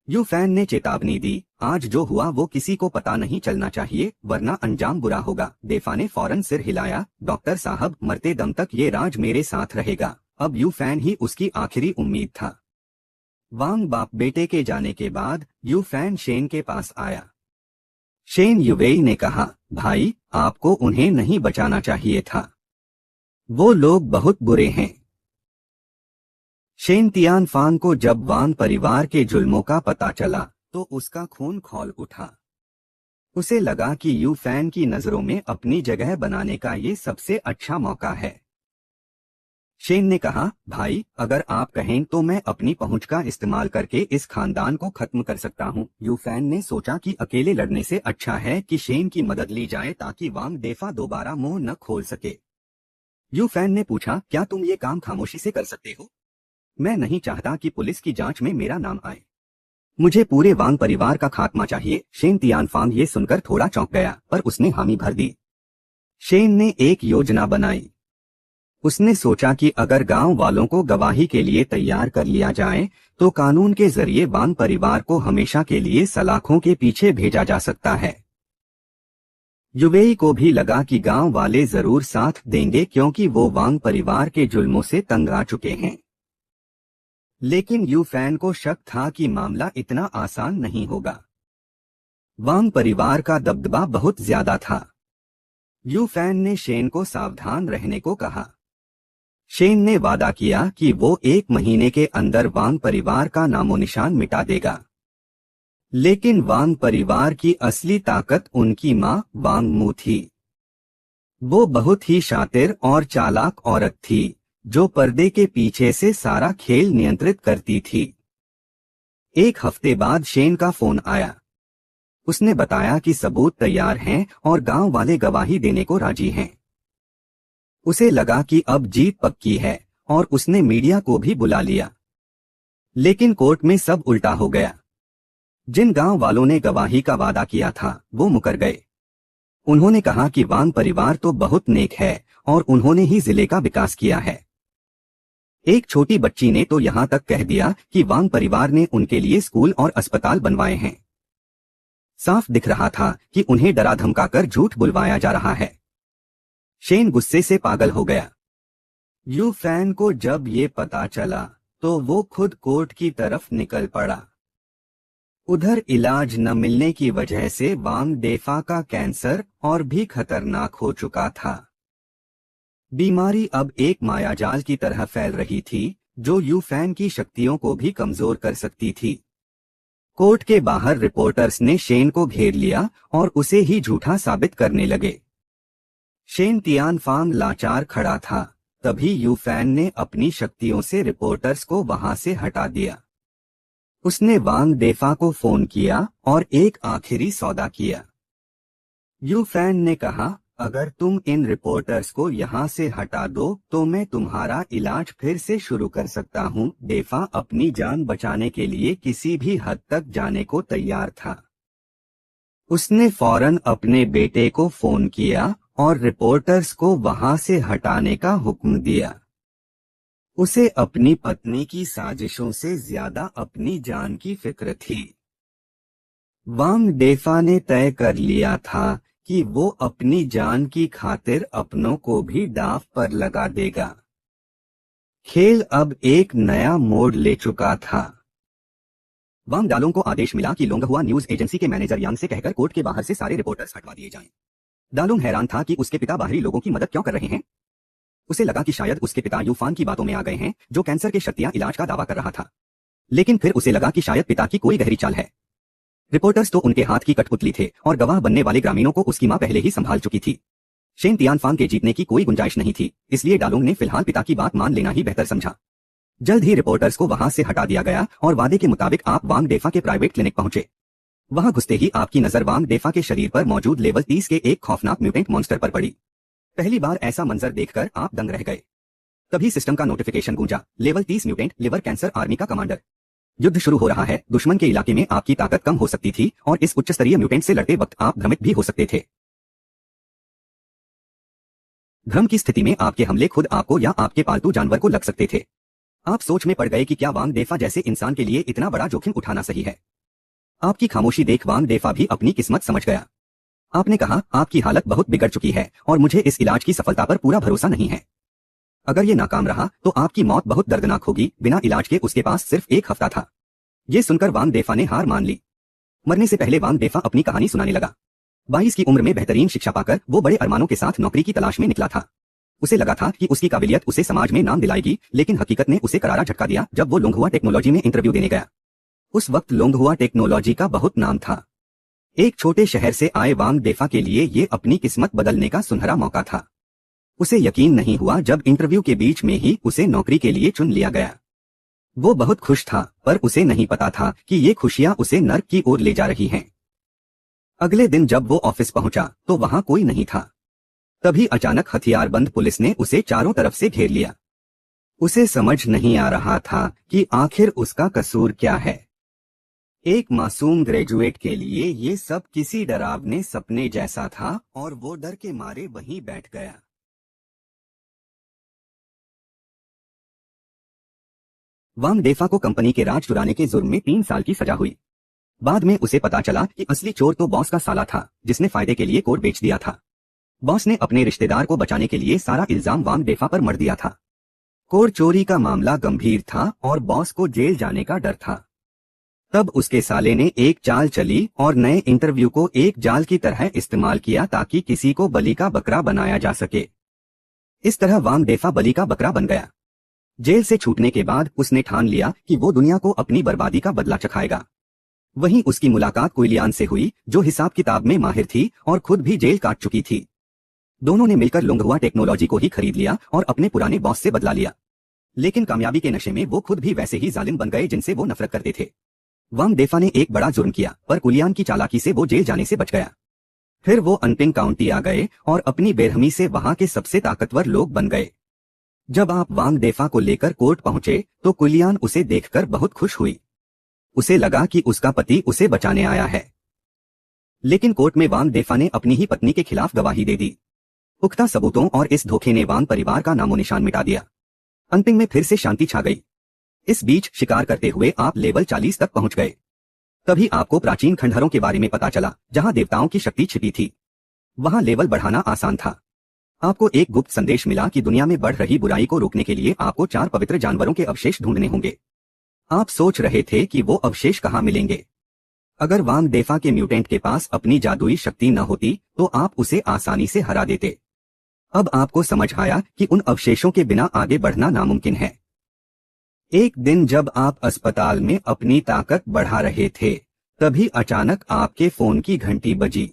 यूफैन ने चेतावनी दी, आज जो हुआ वो किसी को पता नहीं चलना चाहिए, वरना अंजाम बुरा होगा। डेफा ने फौरन सिर हिलाया, डॉक्टर साहब, मरते दम तक ये राज मेरे साथ रहेगा। अब यूफैन ही उसकी आखिरी उम्मीद था। वांग बाप बेटे के जाने के बाद यूफैन शेन के पास आया। शेन युवेई ने कहा, भाई, आपको उन्हें नहीं बचाना चाहिए था, वो लोग बहुत बुरे हैं। शेन तियानफांग को जब वांग परिवार के जुल्मों का पता चला तो उसका खून खौल उठा। उसे लगा कि यूफैन की नजरों में अपनी जगह बनाने का ये सबसे अच्छा मौका है। शेन ने कहा, भाई, अगर आप कहें तो मैं अपनी पहुंच का इस्तेमाल करके इस खानदान को खत्म कर सकता हूं। यूफैन ने सोचा कि अकेले लड़ने से अच्छा है कि शेन की मदद ली जाए ताकि वांग डेफा दोबारा मुंह न खोल सके। यूफैन ने पूछा, क्या तुम ये काम खामोशी से कर सकते हो? मैं नहीं चाहता कि पुलिस की जांच में मेरा नाम आए। मुझे पूरे वांग परिवार का खात्मा चाहिए। शेन तियानफांग ये सुनकर थोड़ा चौंक गया, पर उसने हामी भर दी। शेन ने एक योजना बनाई। उसने सोचा कि अगर गांव वालों को गवाही के लिए तैयार कर लिया जाए तो कानून के जरिए वांग परिवार को हमेशा के लिए सलाखों के पीछे भेजा जा सकता है। युवेई को भी लगा कि गांव वाले जरूर साथ देंगे क्योंकि वो वांग परिवार के जुल्मों से तंग आ चुके हैं। लेकिन यूफैन को शक था कि मामला इतना आसान नहीं होगा। वांग परिवार का दबदबा बहुत ज्यादा था। यूफैन ने शेन को सावधान रहने को कहा। शेन ने वादा किया कि वो 1 महीने के अंदर वांग परिवार का नामो निशान मिटा देगा। लेकिन वांग परिवार की असली ताकत उनकी मां वांग मू थी। वो बहुत ही शातिर और चालाक औरत थी जो पर्दे के पीछे से सारा खेल नियंत्रित करती थी। 1 हफ्ते बाद शेन का फोन आया। उसने बताया कि सबूत तैयार हैं और गांव वाले गवाही देने को राजी हैं। उसे लगा कि अब जीत पक्की है और उसने मीडिया को भी बुला लिया। लेकिन कोर्ट में सब उल्टा हो गया। जिन गांव वालों ने गवाही का वादा किया था वो मुकर गए। उन्होंने कहा कि वांग परिवार तो बहुत नेक है और उन्होंने ही जिले का विकास किया है। एक छोटी बच्ची ने तो यहां तक कह दिया कि वांग परिवार ने उनके लिए स्कूल और अस्पताल बनवाए हैं। साफ दिख रहा था कि उन्हें डरा धमकाकर झूठ बुलवाया जा रहा है। शेन गुस्से से पागल हो गया। यूफैन को जब ये पता चला तो वो खुद कोर्ट की तरफ निकल पड़ा। उधर इलाज न मिलने की वजह से वांग डेफा का कैंसर और भी खतरनाक हो चुका था। बीमारी अब एक मायाजाल की तरह फैल रही थी जो यूफैन की शक्तियों को भी कमजोर कर सकती थी। कोर्ट के बाहर रिपोर्टर्स ने शेन को घेर लिया और उसे ही झूठा साबित करने लगे। शेन तियानफांग लाचार खड़ा था। तभी यूफैन ने अपनी शक्तियों से रिपोर्टर्स को वहां से हटा दिया। उसने वांग डेफा को फोन किया और एक आखिरी सौदा किया। यूफैन ने कहा, अगर तुम इन रिपोर्टर्स को यहाँ से हटा दो तो मैं तुम्हारा इलाज फिर से शुरू कर सकता हूँ। डेफा अपनी जान बचाने के लिए किसी भी हद तक जाने को तैयार था। उसने फौरन अपने बेटे को फोन किया और रिपोर्टर्स को वहां से हटाने का हुक्म दिया। उसे अपनी पत्नी की साजिशों से ज्यादा अपनी जान की फिक्र थी। वांग डेफा ने तय कर लिया था कि वो अपनी जान की खातिर अपनों को भी दांव पर लगा देगा। खेल अब एक नया मोड़ ले चुका था। वांग डालोंग को आदेश मिला कि लोंगहुआ न्यूज एजेंसी के मैनेजर यांग से कहकर कोर्ट के बाहर से सारे रिपोर्टर्स हटवा दिए जाएं। डालोंग हैरान था कि उसके पिता बाहरी लोगों की मदद क्यों कर रहे हैं। उसे लगा कि शायद उसके पिता यूफान की बातों में आ गए हैं, जो कैंसर के शर्तियां इलाज का दावा कर रहा था। लेकिन फिर उसे लगा कि शायद पिता की कोई गहरी चाल है। रिपोर्टर्स तो उनके हाथ की कठपुतली थे और गवाह बनने वाले ग्रामीणों को उसकी मां पहले ही संभाल चुकी थी। शेन तियानफांग के जीतने की कोई गुंजाइश नहीं थी, इसलिए डालोंग ने फिलहाल पिता की बात मान लेना ही बेहतर समझा। जल्द ही रिपोर्टर्स को वहां से हटा दिया गया और वादे के मुताबिक आप वांग डेफा के प्राइवेट क्लिनिक पहुंचे। वहां घुसते ही आपकी नजर वांग डेफा के शरीर पर मौजूद लेवल 30 के एक खौफनाक म्यूटेंट मॉन्स्टर पर पड़ी। पहली बार ऐसा मंजर देखकर आप दंग रह गए। तभी सिस्टम का नोटिफिकेशन गूंजा, level 30 mutant liver cancer army का कमांडर। युद्ध शुरू हो रहा है। दुश्मन के इलाके में आपकी ताकत कम हो सकती थी और इस उच्च स्तरीय म्यूटेंट से लड़ते वक्त आप भ्रमित भी हो सकते थे। भ्रम की स्थिति में आपके हमले खुद आपको या आपके पालतू जानवर को लग सकते थे। आप सोच में पड़ गए कि क्या वांग डेफा जैसे इंसान के लिए इतना बड़ा जोखिम उठाना सही है। आपकी खामोशी देख वांग डेफा भी अपनी किस्मत समझ गया। आपने कहा, आपकी हालत बहुत बिगड़ चुकी है और मुझे इस इलाज की सफलता पर पूरा भरोसा नहीं है। अगर ये नाकाम रहा तो आपकी मौत बहुत दर्दनाक होगी। बिना इलाज के उसके पास सिर्फ एक हफ्ता था। ये सुनकर वांग डेफा ने हार मान ली। मरने से पहले वांग डेफा अपनी कहानी सुनाने लगा। 22 की उम्र में बेहतरीन शिक्षा पाकर वो बड़े अरमानों के साथ नौकरी की तलाश में निकला था। उसे लगा था कि उसकी काबिलियत उसे समाज में नाम दिलाएगी, लेकिन हकीकत ने उसे करारा झटका दिया जब वो लोंगहुआ टेक्नोलॉजी में इंटरव्यू देने गया। उस वक्त लोंगहुआ टेक्नोलॉजी का बहुत नाम था। एक छोटे शहर से आए वांग डेफा के लिए ये अपनी किस्मत बदलने का सुनहरा मौका था। उसे यकीन नहीं हुआ जब इंटरव्यू के बीच में ही उसे नौकरी के लिए चुन लिया गया। वो बहुत खुश था, पर उसे नहीं पता था कि ये खुशियां उसे नर्क की ओर ले जा रही हैं। अगले दिन जब वो ऑफिस पहुंचा तो वहां कोई नहीं था। तभी अचानक हथियारबंद पुलिस ने उसे चारों तरफ से घेर लिया। उसे समझ नहीं आ रहा था कि आखिर उसका कसूर क्या है। एक मासूम ग्रेजुएट के लिए ये सब किसी डरावने सपने जैसा था और वो डर के मारे वहीं बैठ गया। वांग डेफा को कंपनी के राज चुराने के जुर्म में 3 साल की सजा हुई। बाद में उसे पता चला कि असली चोर तो बॉस का साला था, जिसने फायदे के लिए कोड बेच दिया था। बॉस ने अपने रिश्तेदार को बचाने के लिए सारा इल्जाम वांग डेफा पर मढ़ दिया था। कोड चोरी का मामला गंभीर था और बॉस को जेल जाने का डर था। तब उसके साले ने एक चाल चली और नए इंटरव्यू को एक जाल की तरह इस्तेमाल किया ताकि किसी को बलि का बकरा बनाया जा सके। इस तरह वांग डेफा बलि का बकरा बन गया। जेल से छूटने के बाद उसने ठान लिया कि वो दुनिया को अपनी बर्बादी का बदला चखाएगा। वहीं उसकी मुलाकात कुइलियान से हुई, जो हिसाब किताब में माहिर थी और खुद भी जेल काट चुकी थी। दोनों ने मिलकर लोंगहुआ टेक्नोलॉजी को ही खरीद लिया और अपने पुराने बॉस से बदला लिया। लेकिन कामयाबी के नशे में वो खुद भी वैसे ही जालिम बन गए जिनसे वो नफरत करते थे। वांग डेफा ने एक बड़ा जुर्म किया, पर कुलियान की चालाकी से वो जेल जाने से बच गया। फिर वो अनपिंग काउंटी आ गए और अपनी बेरहमी से वहां के सबसे ताकतवर लोग बन गए। जब आप वांग डेफा को लेकर कोर्ट पहुंचे तो कुलियान उसे देखकर बहुत खुश हुई। उसे लगा कि उसका पति उसे बचाने आया है। लेकिन कोर्ट में वांग डेफा ने अपनी ही पत्नी के खिलाफ गवाही दे दी। पुख्ता सबूतों और इस धोखे ने वांग परिवार का नामो निशान मिटा दिया। अंतिम में फिर से शांति छा गई। इस बीच शिकार करते हुए आप लेवल 40 तक पहुंच गए। तभी आपको प्राचीन खंडहरों के बारे में पता चला, जहां देवताओं की शक्ति छिपी थी। वहां लेवल बढ़ाना आसान था। आपको एक गुप्त संदेश मिला कि दुनिया में बढ़ रही बुराई को रोकने के लिए आपको 4 पवित्र जानवरों के अवशेष ढूंढने होंगे। आप सोच रहे थे कि वो अवशेष कहां मिलेंगे। अगर वांग डेफा के म्यूटेंट के पास अपनी जादुई शक्ति न होती तो आप उसे आसानी से हरा देते। अब आपको समझ आया कि उन अवशेषों के बिना आगे बढ़ना नामुमकिन है। एक दिन जब आप अस्पताल में अपनी ताकत बढ़ा रहे थे, तभी अचानक आपके फोन की घंटी बजी।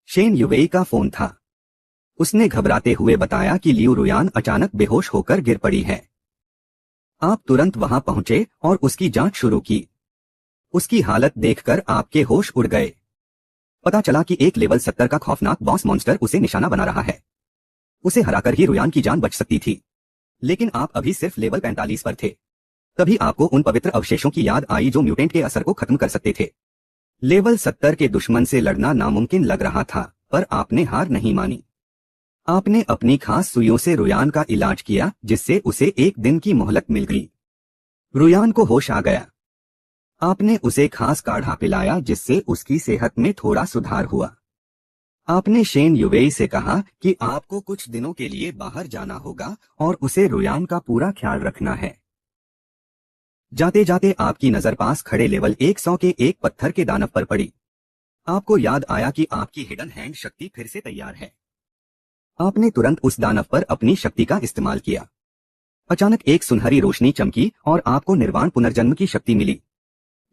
शेन युवेई का फोन था। उसने घबराते हुए बताया कि लियू रुयान अचानक बेहोश होकर गिर पड़ी है। आप तुरंत वहां पहुंचे और उसकी जांच शुरू की। उसकी हालत देखकर आपके होश उड़ गए। पता चला कि एक लेवल 70 का खौफनाक बॉस मॉन्स्टर उसे निशाना बना रहा है। उसे हराकर ही रुयान की जान बच सकती थी, लेकिन आप अभी सिर्फ लेवल 45 पर थे। तभी आपको उन पवित्र अवशेषों की याद आई जो म्यूटेंट के असर को खत्म कर सकते थे। लेवल 70 के दुश्मन से लड़ना नामुमकिन लग रहा था, पर आपने हार नहीं मानी। आपने अपनी खास सुइयों से रुयान का इलाज किया, जिससे उसे एक दिन की मोहलत मिल गई। रुयान को होश आ गया। आपने उसे खास काढ़ा पिलाया, जिससे उसकी सेहत में थोड़ा सुधार हुआ। आपने शेन युवेई से कहा कि आपको कुछ दिनों के लिए बाहर जाना होगा और उसे रुयान का पूरा ख्याल रखना है। जाते जाते आपकी नजर पास खड़े लेवल 100 के एक पत्थर के दानव पर पड़ी। आपको याद आया कि आपकी हिडन हैंड शक्ति फिर से तैयार है। आपने तुरंत उस दानव पर अपनी शक्ति का इस्तेमाल किया। अचानक एक सुनहरी रोशनी चमकी और आपको निर्वाण पुनर्जन्म की शक्ति मिली।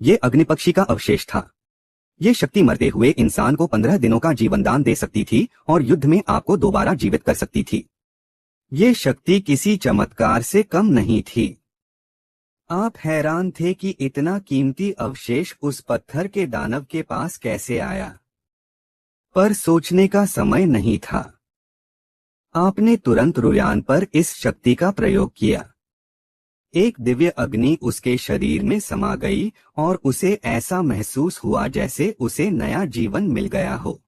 ये अग्निपक्षी का अवशेष था। ये शक्ति मरते हुए इंसान को 15 दिनों का जीवन दान दे सकती थी और युद्ध में आपको दोबारा जीवित कर सकती थी। ये शक्ति किसी चमत्कार से कम नहीं थी। आप हैरान थे कि इतना कीमती अवशेष उस पत्थर के दानव के पास कैसे आया, पर सोचने का समय नहीं था। आपने तुरंत रुयान पर इस शक्ति का प्रयोग किया। एक दिव्य अग्नि उसके शरीर में समा गई और उसे ऐसा महसूस हुआ जैसे उसे नया जीवन मिल गया हो।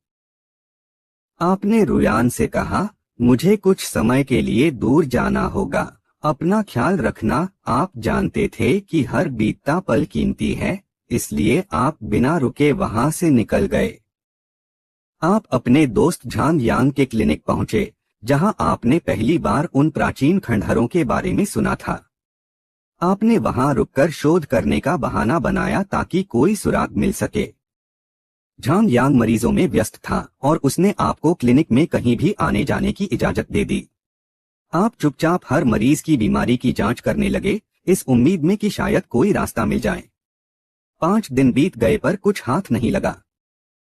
आपने रुयान से कहा, मुझे कुछ समय के लिए दूर जाना होगा, अपना ख्याल रखना। आप जानते थे कि हर बीतता पल कीमती है, इसलिए आप बिना रुके वहां से निकल गए। आप अपने दोस्त झांग यांग के क्लिनिक पहुंचे, जहां आपने पहली बार उन प्राचीन खंडहरों के बारे में सुना था। आपने वहां रुककर शोध करने का बहाना बनाया ताकि कोई सुराग मिल सके। झांग यांग मरीजों में व्यस्त था और उसने आपको क्लिनिक में कहीं भी आने जाने की इजाजत दे दी। आप चुपचाप हर मरीज की बीमारी की जांच करने लगे, इस उम्मीद में कि शायद कोई रास्ता मिल जाए। 5 दिन बीत गए पर कुछ हाथ नहीं लगा।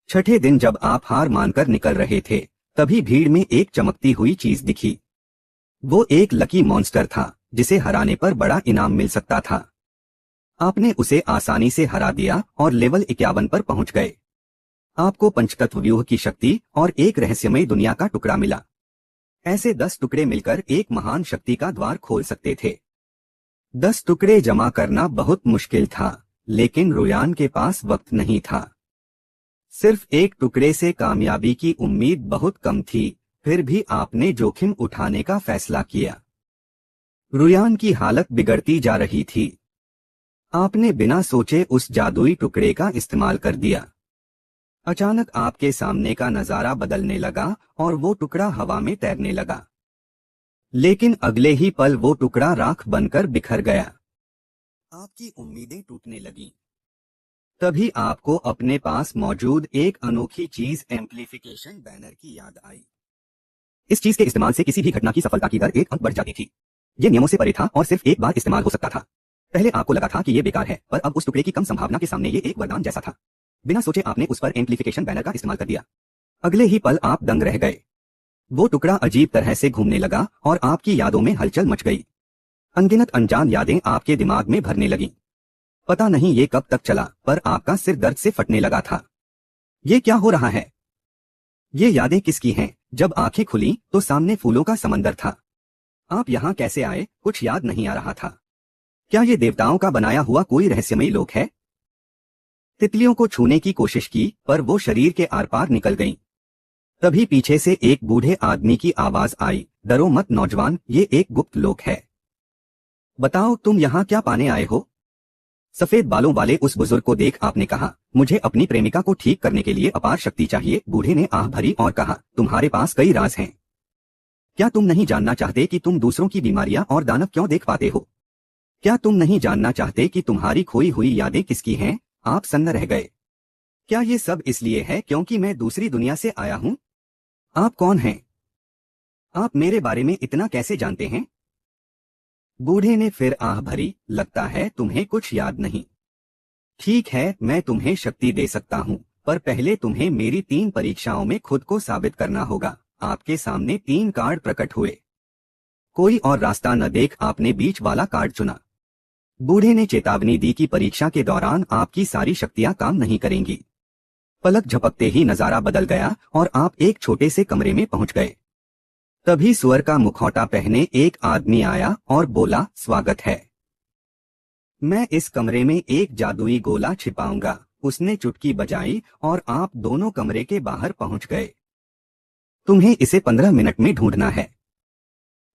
छठे दिन जब आप हार मानकर निकल रहे थे, तभी भीड़ में एक चमकती हुई चीज दिखी। वो एक लकी मॉन्स्टर था, जिसे हराने पर बड़ा इनाम मिल सकता था। आपने उसे आसानी से हरा दिया और लेवल 51 पर पहुंच गए। आपको पंचतत्व व्यूह की शक्ति और एक रहस्यमय दुनिया का टुकड़ा मिला। ऐसे 10 टुकड़े मिलकर एक महान शक्ति का द्वार खोल सकते थे। 10 टुकड़े जमा करना बहुत मुश्किल था, लेकिन रुयान के पास वक्त नहीं था। सिर्फ एक टुकड़े से कामयाबी की उम्मीद बहुत कम थी, फिर भी आपने जोखिम उठाने का फैसला किया। रुयान की हालत बिगड़ती जा रही थी। आपने बिना सोचे उस जादुई टुकड़े का इस्तेमाल कर दिया। अचानक आपके सामने का नजारा बदलने लगा और वो टुकड़ा हवा में तैरने लगा। लेकिन अगले ही पल वो टुकड़ा राख बनकर बिखर गया। आपकी उम्मीदें टूटने लगीं। तभी आपको अपने पास मौजूद एक अनोखी चीज एम्प्लीफिकेशन बैनर की याद आई। इस चीज के इस्तेमाल से किसी भी घटना की सफलता की दर 1 अंक बढ़ जाती थी। ये नियमों से परे था और सिर्फ एक बार इस्तेमाल हो सकता था। पहले आपको लगा था कि ये बेकार है, पर अब उस टुकड़े की कम संभावना के सामने ये एक वरदान जैसा था। बिना सोचे आपने उस पर एम्प्लीफिकेशन बैनर का इस्तेमाल कर दिया। अगले ही पल आप दंग रह गए। वो टुकड़ा अजीब तरह से घूमने लगा और आपकी यादों में हलचल मच गई। अनगिनत अनजान यादें आपके दिमाग में भरने लगीं। पता नहीं ये कब तक चला, पर आपका सिर दर्द से फटने लगा था। ये क्या हो रहा है? ये यादें किसकी हैं? जब आंखें खुली तो सामने फूलों का समंदर था। आप यहाँ कैसे आए, कुछ याद नहीं आ रहा था। क्या ये देवताओं का बनाया हुआ कोई रहस्यमयी लोक है? तितलियों को छूने की कोशिश की, पर वो शरीर के आर पार निकल गईं। तभी पीछे से एक बूढ़े आदमी की आवाज आई, डरो मत नौजवान, ये एक गुप्त लोक है। बताओ तुम यहाँ क्या पाने आए हो? सफेद बालों वाले उस बुजुर्ग को देख आपने कहा, मुझे अपनी प्रेमिका को ठीक करने के लिए अपार शक्ति चाहिए। बूढ़े ने आह भरी और कहा, तुम्हारे पास कई राज हैं। क्या तुम नहीं जानना चाहते कि तुम दूसरों की बीमारियां और दानव क्यों देख पाते हो? क्या तुम नहीं जानना चाहते कि तुम्हारी खोई हुई यादें किसकी हैं? आप सन्न रह गए। क्या ये सब इसलिए है क्योंकि मैं दूसरी दुनिया से आया हूं? आप कौन हैं? आप मेरे बारे में इतना कैसे जानते हैं? बूढ़े ने फिर आह भरी, लगता है तुम्हें कुछ याद नहीं। ठीक है, मैं तुम्हें शक्ति दे सकता हूँ, पर पहले तुम्हें मेरी 3 परीक्षाओं में खुद को साबित करना होगा। आपके सामने 3 कार्ड प्रकट हुए। कोई और रास्ता न देख आपने बीच वाला कार्ड चुना। बूढ़े ने चेतावनी दी कि परीक्षा के दौरान आपकी सारी शक्तियां काम नहीं करेंगी। पलक झपकते ही नजारा बदल गया और आप एक छोटे से कमरे में पहुंच गए। तभी सुअर का मुखौटा पहने एक आदमी आया और बोला, स्वागत है। मैं इस कमरे में एक जादुई गोला छिपाऊंगा। उसने चुटकी बजाई और आप दोनों कमरे के बाहर पहुंच गए। तुम्हें इसे 15 मिनट में ढूंढना है।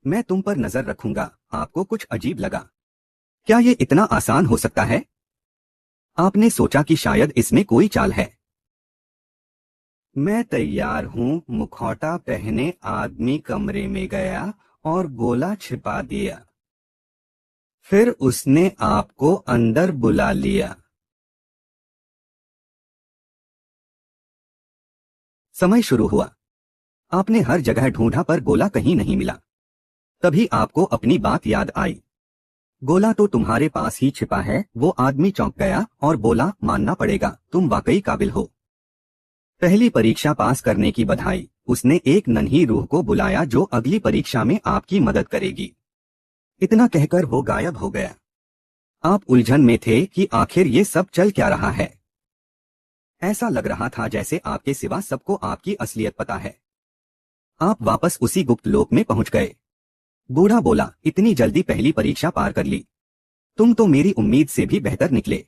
मैं तुम पर नजर रखूंगा। आपको कुछ अजीब लगा। क्या ये इतना आसान हो सकता है? आपने सोचा कि शायद इसमें कोई चाल है। मैं तैयार हूं। मुखौटा पहने आदमी कमरे में गया और गोला छिपा दिया। फिर उसने आपको अंदर बुला लिया। समय शुरू हुआ। आपने हर जगह ढूंढा पर गोला कहीं नहीं मिला। तभी आपको अपनी बात याद आई। गोला तो तुम्हारे पास ही छिपा है। वो आदमी चौंक गया और बोला, मानना पड़ेगा, तुम वाकई काबिल हो। पहली परीक्षा पास करने की बधाई। उसने एक नन्ही रूह को बुलाया जो अगली परीक्षा में आपकी मदद करेगी। इतना कहकर वो गायब हो गया। आप उलझन में थे कि आखिर ये सब चल क्या रहा है। ऐसा लग रहा था जैसे आपके सिवा सबको आपकी असलियत पता है। आप वापस उसी गुप्त लोक में पहुंच गए। बूढ़ा बोला, इतनी जल्दी पहली परीक्षा पार कर ली। तुम तो मेरी उम्मीद से भी बेहतर निकले।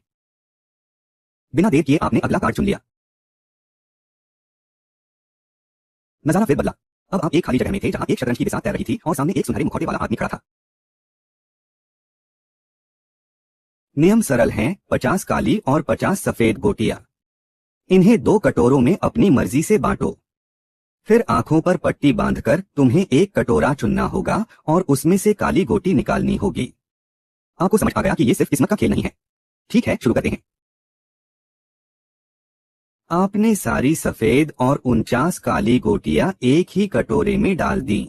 बिना देर किए आपने अगला कार्ड चुन लिया। नजारा फिर बदला। अब आप एक खाली जगह में थे जहां एक शतरंज की बिसात तैर रही थी और सामने एक सुनहरे मुखौटे वाला आदमी खड़ा था। नियम सरल हैं, 50 काली और 50 सफेद गोटियां। इन्हें 2 कटोरों में अपनी मर्जी से बांटो। फिर आंखों पर पट्टी बांधकर तुम्हें एक कटोरा चुनना होगा और उसमें से काली गोटी निकालनी होगी। आपको समझ आ गया कि ये सिर्फ किस्मत का खेल नहीं है। ठीक है, शुरू करते हैं। आपने सारी सफेद और 49 काली गोटियां एक ही कटोरे में डाल दी।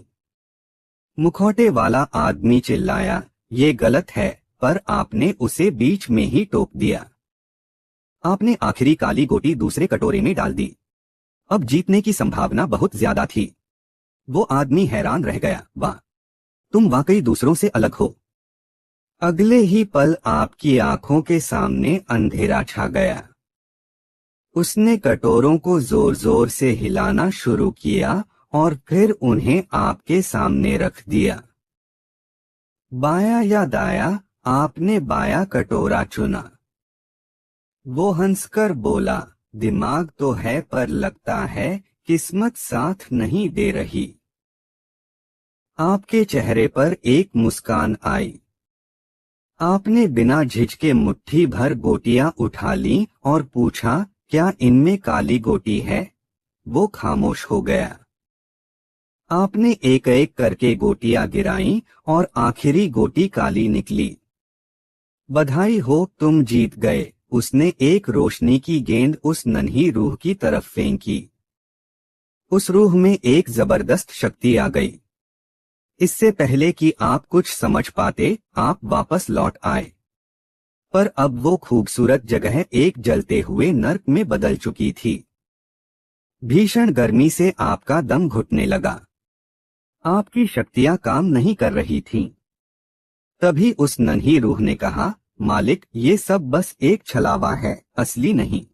मुखौटे वाला आदमी चिल्लाया, ये गलत है, पर आपने उसे बीच में ही टोक दिया। आपने आखिरी काली गोटी दूसरे कटोरे में डाल दी। अब जीतने की संभावना बहुत ज्यादा थी। वो आदमी हैरान रह गया, वाह, तुम वाकई दूसरों से अलग हो। अगले ही पल आपकी आंखों के सामने अंधेरा छा गया। उसने कटोरों को जोर जोर से हिलाना शुरू किया और फिर उन्हें आपके सामने रख दिया। बायां या दायां? आपने बायां कटोरा चुना। वो हंसकर बोला, दिमाग तो है पर लगता है किस्मत साथ नहीं दे रही। आपके चेहरे पर एक मुस्कान आई। आपने बिना झिझके मुट्ठी भर गोटियां उठा ली और पूछा, क्या इनमें काली गोटी है? वो खामोश हो गया। आपने एक एक करके गोटियां गिराईं और आखिरी गोटी काली निकली। बधाई हो, तुम जीत गए। उसने एक रोशनी की गेंद उस नन्ही रूह की तरफ फेंकी। उस रूह में एक जबरदस्त शक्ति आ गई। इससे पहले कि आप कुछ समझ पाते, आप वापस लौट आए। पर अब वो खूबसूरत जगह एक जलते हुए नर्क में बदल चुकी थी। भीषण गर्मी से आपका दम घुटने लगा। आपकी शक्तियां काम नहीं कर रही थीं। तभी उस नन्ही रूह ने कहा, मालिक, ये सब बस एक छलावा है, असली नहीं।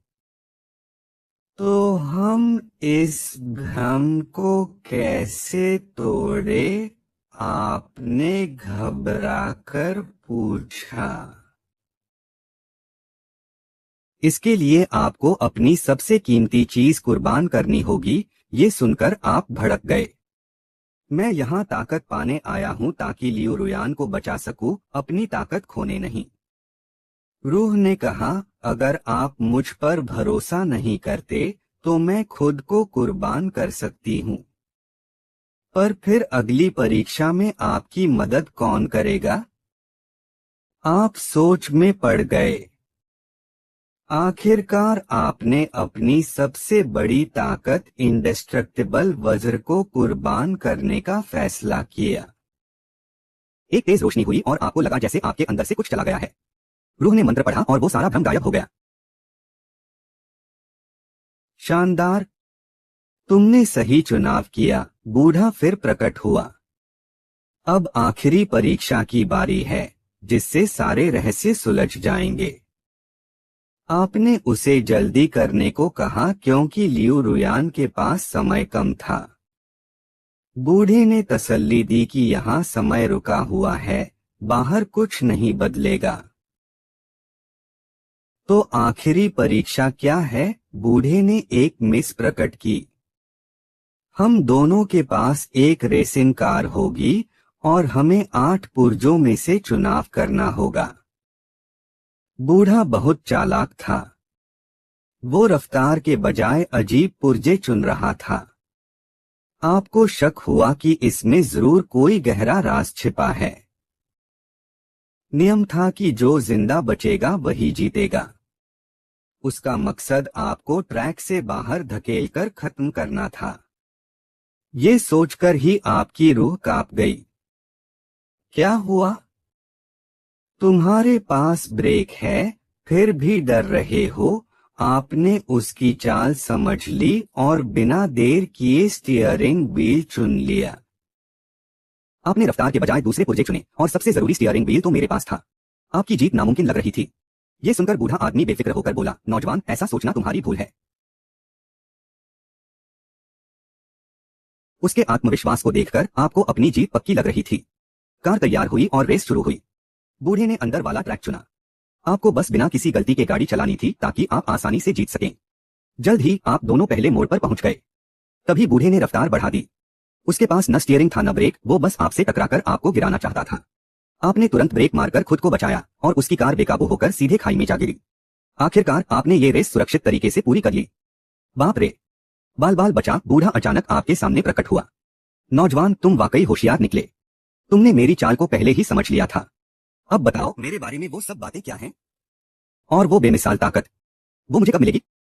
तो हम इस भ्रम को कैसे तोड़े? आपने घबराकर पूछा। इसके लिए आपको अपनी सबसे कीमती चीज कुर्बान करनी होगी। ये सुनकर आप भड़क गए। मैं यहाँ ताकत पाने आया हूँ ताकि लियू रुयान को बचा सकूं, अपनी ताकत खोने नहीं। रूह ने कहा, अगर आप मुझ पर भरोसा नहीं करते तो मैं खुद को कुर्बान कर सकती हूँ। पर फिर अगली परीक्षा में आपकी मदद कौन करेगा? आप सोच में पड़ गए। आखिरकार आपने अपनी सबसे बड़ी ताकत इंडेस्ट्रक्टिबल वज्र को कुर्बान करने का फैसला किया। एक तेज रोशनी हुई और आपको लगा जैसे आपके अंदर से कुछ चला गया है। रूह ने मंत्र पढ़ा और वो सारा भ्रम गायब हो गया। शानदार, तुमने सही चुनाव किया। बूढ़ा फिर प्रकट हुआ। अब आखिरी परीक्षा की बारी है, जिससे सारे रहस्य सुलझ जाएंगे। आपने उसे जल्दी करने को कहा क्योंकि लियू रुयान के पास समय कम था। बूढ़े ने तसल्ली दी कि यहाँ समय रुका हुआ है, बाहर कुछ नहीं बदलेगा। तो आखिरी परीक्षा क्या है? बूढ़े ने एक मिस प्रकट की। हम दोनों के पास एक रेसिंग कार होगी और हमें 8 पुर्जों में से चुनाव करना होगा। बूढ़ा बहुत चालाक था। वो रफ्तार के बजाय अजीब पुर्जे चुन रहा था। आपको शक हुआ कि इसमें जरूर कोई गहरा राज छिपा है। नियम था कि जो जिंदा बचेगा वही जीतेगा। उसका मकसद आपको ट्रैक से बाहर धकेलकर खत्म करना था। ये सोचकर ही आपकी रूह कांप गई। क्या हुआ? तुम्हारे पास ब्रेक है, फिर भी डर रहे हो। आपने उसकी चाल समझ ली और बिना देर किए स्टीयरिंग व्हील चुन लिया। आपने रफ्तार के बजाय दूसरे पुर्जे चुने और सबसे जरूरी स्टीयरिंग व्हील तो मेरे पास था। आपकी जीत नामुमकिन लग रही थी। ये सुनकर बूढ़ा आदमी बेफिक्र होकर बोला, नौजवान, ऐसा सोचना तुम्हारी भूल है। उसके आत्मविश्वास को देखकर आपको अपनी जीत पक्की लग रही थी। कार तैयार हुई और रेस शुरू हुई। बूढ़े ने अंदर वाला ट्रैक चुना। आपको बस बिना किसी गलती के गाड़ी चलानी थी ताकि आप आसानी से जीत सकें। जल्द ही आप दोनों पहले मोड़ पर पहुंच गए। तभी बूढ़े ने रफ्तार बढ़ा दी। उसके पास न स्टीयरिंग था न ब्रेक, वो बस आपसे टकराकर आपको गिराना चाहता था। आपने तुरंत ब्रेक मारकर खुद को बचाया और उसकी कार बेकाबू होकर सीधे खाई में जा गिरी। आखिरकार आपने ये रेस सुरक्षित तरीके से पूरी कर ली। बाप रे, बाल बाल बचा। बूढ़ा अचानक आपके सामने प्रकट हुआ। नौजवान, तुम वाकई होशियार निकले। तुमने मेरी चाल को पहले ही समझ लिया था। अब बताओ मेरे बारे में वो सब बातें क्या हैं? और वो बेमिसाल ताकत, वो मुझे कब मिलेगी?